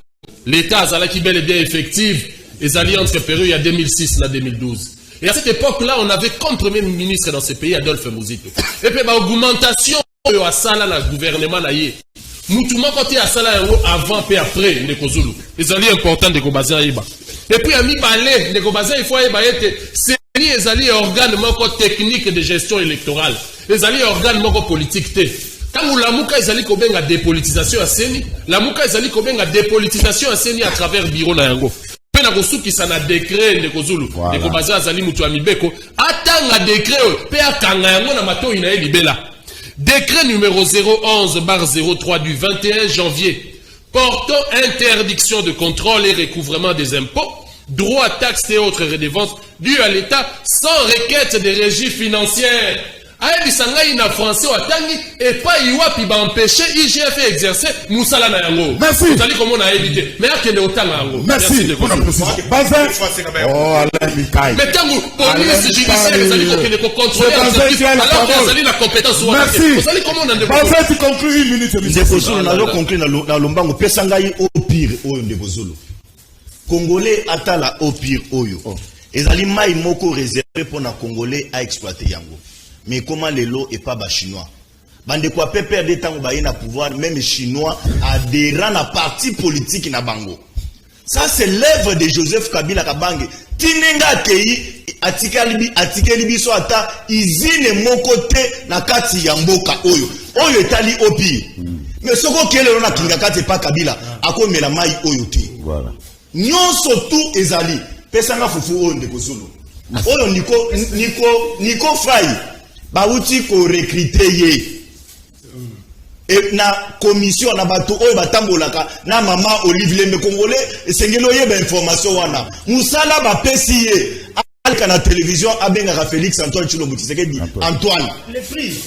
l'état azalaki bel et bien effectif ezali entre période ya 2006 na 2012. Et à cette époque-là, on avait comme premier ministre dans ce pays Adolphe Muzito. Et puis, augmentation à ça là, le gouvernement là y. Moutouma côté à ça là avant et après les Kozulu. Les alliés importants de Kobaza Iba. Et puis à mi balé les Kobaza il faut Iba être c'est les alliés organes moko technique de gestion électorale. Les alliés organes moko politique té. Quand la mouka ils alliés kobenga dépolitisation à Seni, la mouka ils alliés kobenga dépolitisation à Seni à travers bureau na yango. Na kosuki sana décret de Kozulu de Kobaza azali mutu amibeko atanga décret pe akanga yango na mato ina libela décret numéro 011/03 du 21 janvier portant interdiction de contrôle et recouvrement des impôts, droits, taxes et autres redevances dues à l'État sans requête de régie financière. Aïe Sangaï na français ou atangi et pas iwapi ba empêcher IGF exercer Moussala na yango. Merci. Vous allez comment on a évité. Mais à quel autant yango. Merci. Bazin. Oh Alain Mikaï. Mais quand vous police judiciaire vous allez contrôler alors vous allez la compétence. Merci. Vous allez comment on a Bazin tu conclus 1 minute. Ndeko na lo conclure na lombango pesa ngai au pire oyo Ndeko Zulu. Congolais atala au pire oyo. Ezali mai moko réservé pour na Congolais à exploiter yango. Mais comment les lots et pas bas chinois? Bande quoi peut perdre temps au na pouvoir, même les chinois adhérant à parti politique na bango. Ça c'est l'œuvre de Joseph Kabila Kabange. Tinenga kei atikeli biso ata izine mon côté na kati ya mboka oyo. Oyo etali opi. Mais soko kele na kinga kati pa Kabila akomela mai oyo ti. Voilà. Nyonso tout ezali. Pesanga fufu oyo Ndeko Zulu. Oyo Nico Fay. Bauti ko recruter ye et na commission na bato oyo batambolaka na mama Olive Lembe Congolais esengelo ye ba information wana musala ba pesi ye alka na télévision abenga Félix Antoine Tshilombo Tshisekedi Antoine les frises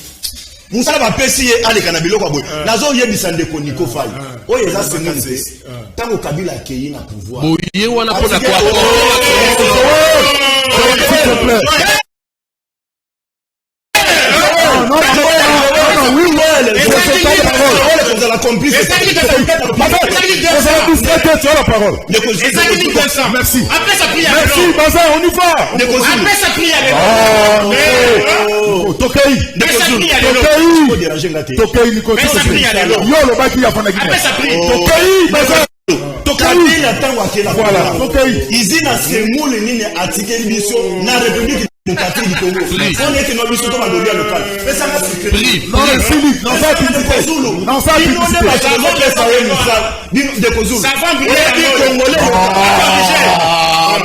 musala ba pesi ye alka na biloko boy nazo yebisa Ndeko Nico Fay oyo eza sengenze tango Kabila keyi na pouvoir boye wana pona kwa la complice. Merci. Après sa prière. Merci, Bazin, on y va. Après sa prière. Tokei. Izina semoule nini atikeli biso na République démocratique du Congo. On est que nos biso to maloria local. Mais ça va se créer. Non, Philippe, non ça tu non ça tu Ndeko Zulu. Ça va venir Congolais.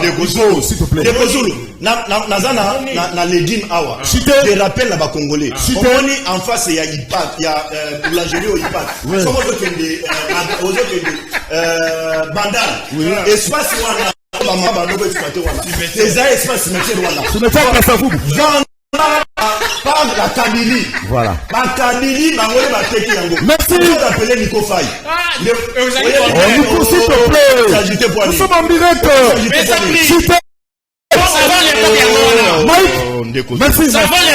Ndeko Zulu, s'il te plaît. Ndeko Zulu. Na legime awa. Je rappelle là-bas Congolais. On est en face il y a IPAC, il y a boulangerie au IPAC. Comment on fait des bandal. Espace wana mama banoko exploiter wana. Les espace métier wana. Ce n'est pas ça vous. Par la Kabili. Voilà. La Kabili bangole ba teki yango. Merci. Vous appelez Nico Fay. Nico s'il te plaît. Nous sommes en direct. Merci. Ça va les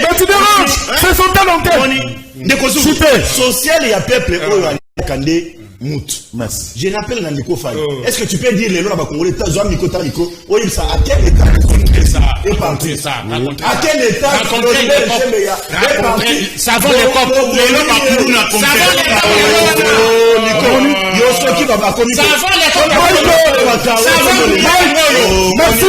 mais tu déranges. C'est son talent. Ndeko Zulu. Social et à peuple oyo kande Mout. Merci. Je rappelle Nandiko Faye. Est-ce que tu peux dire les lois congolais, Tazoam Nico Taniko, oui, ça, à quel état est parti ça? À quel état savons les copes, les lois n'a Merci.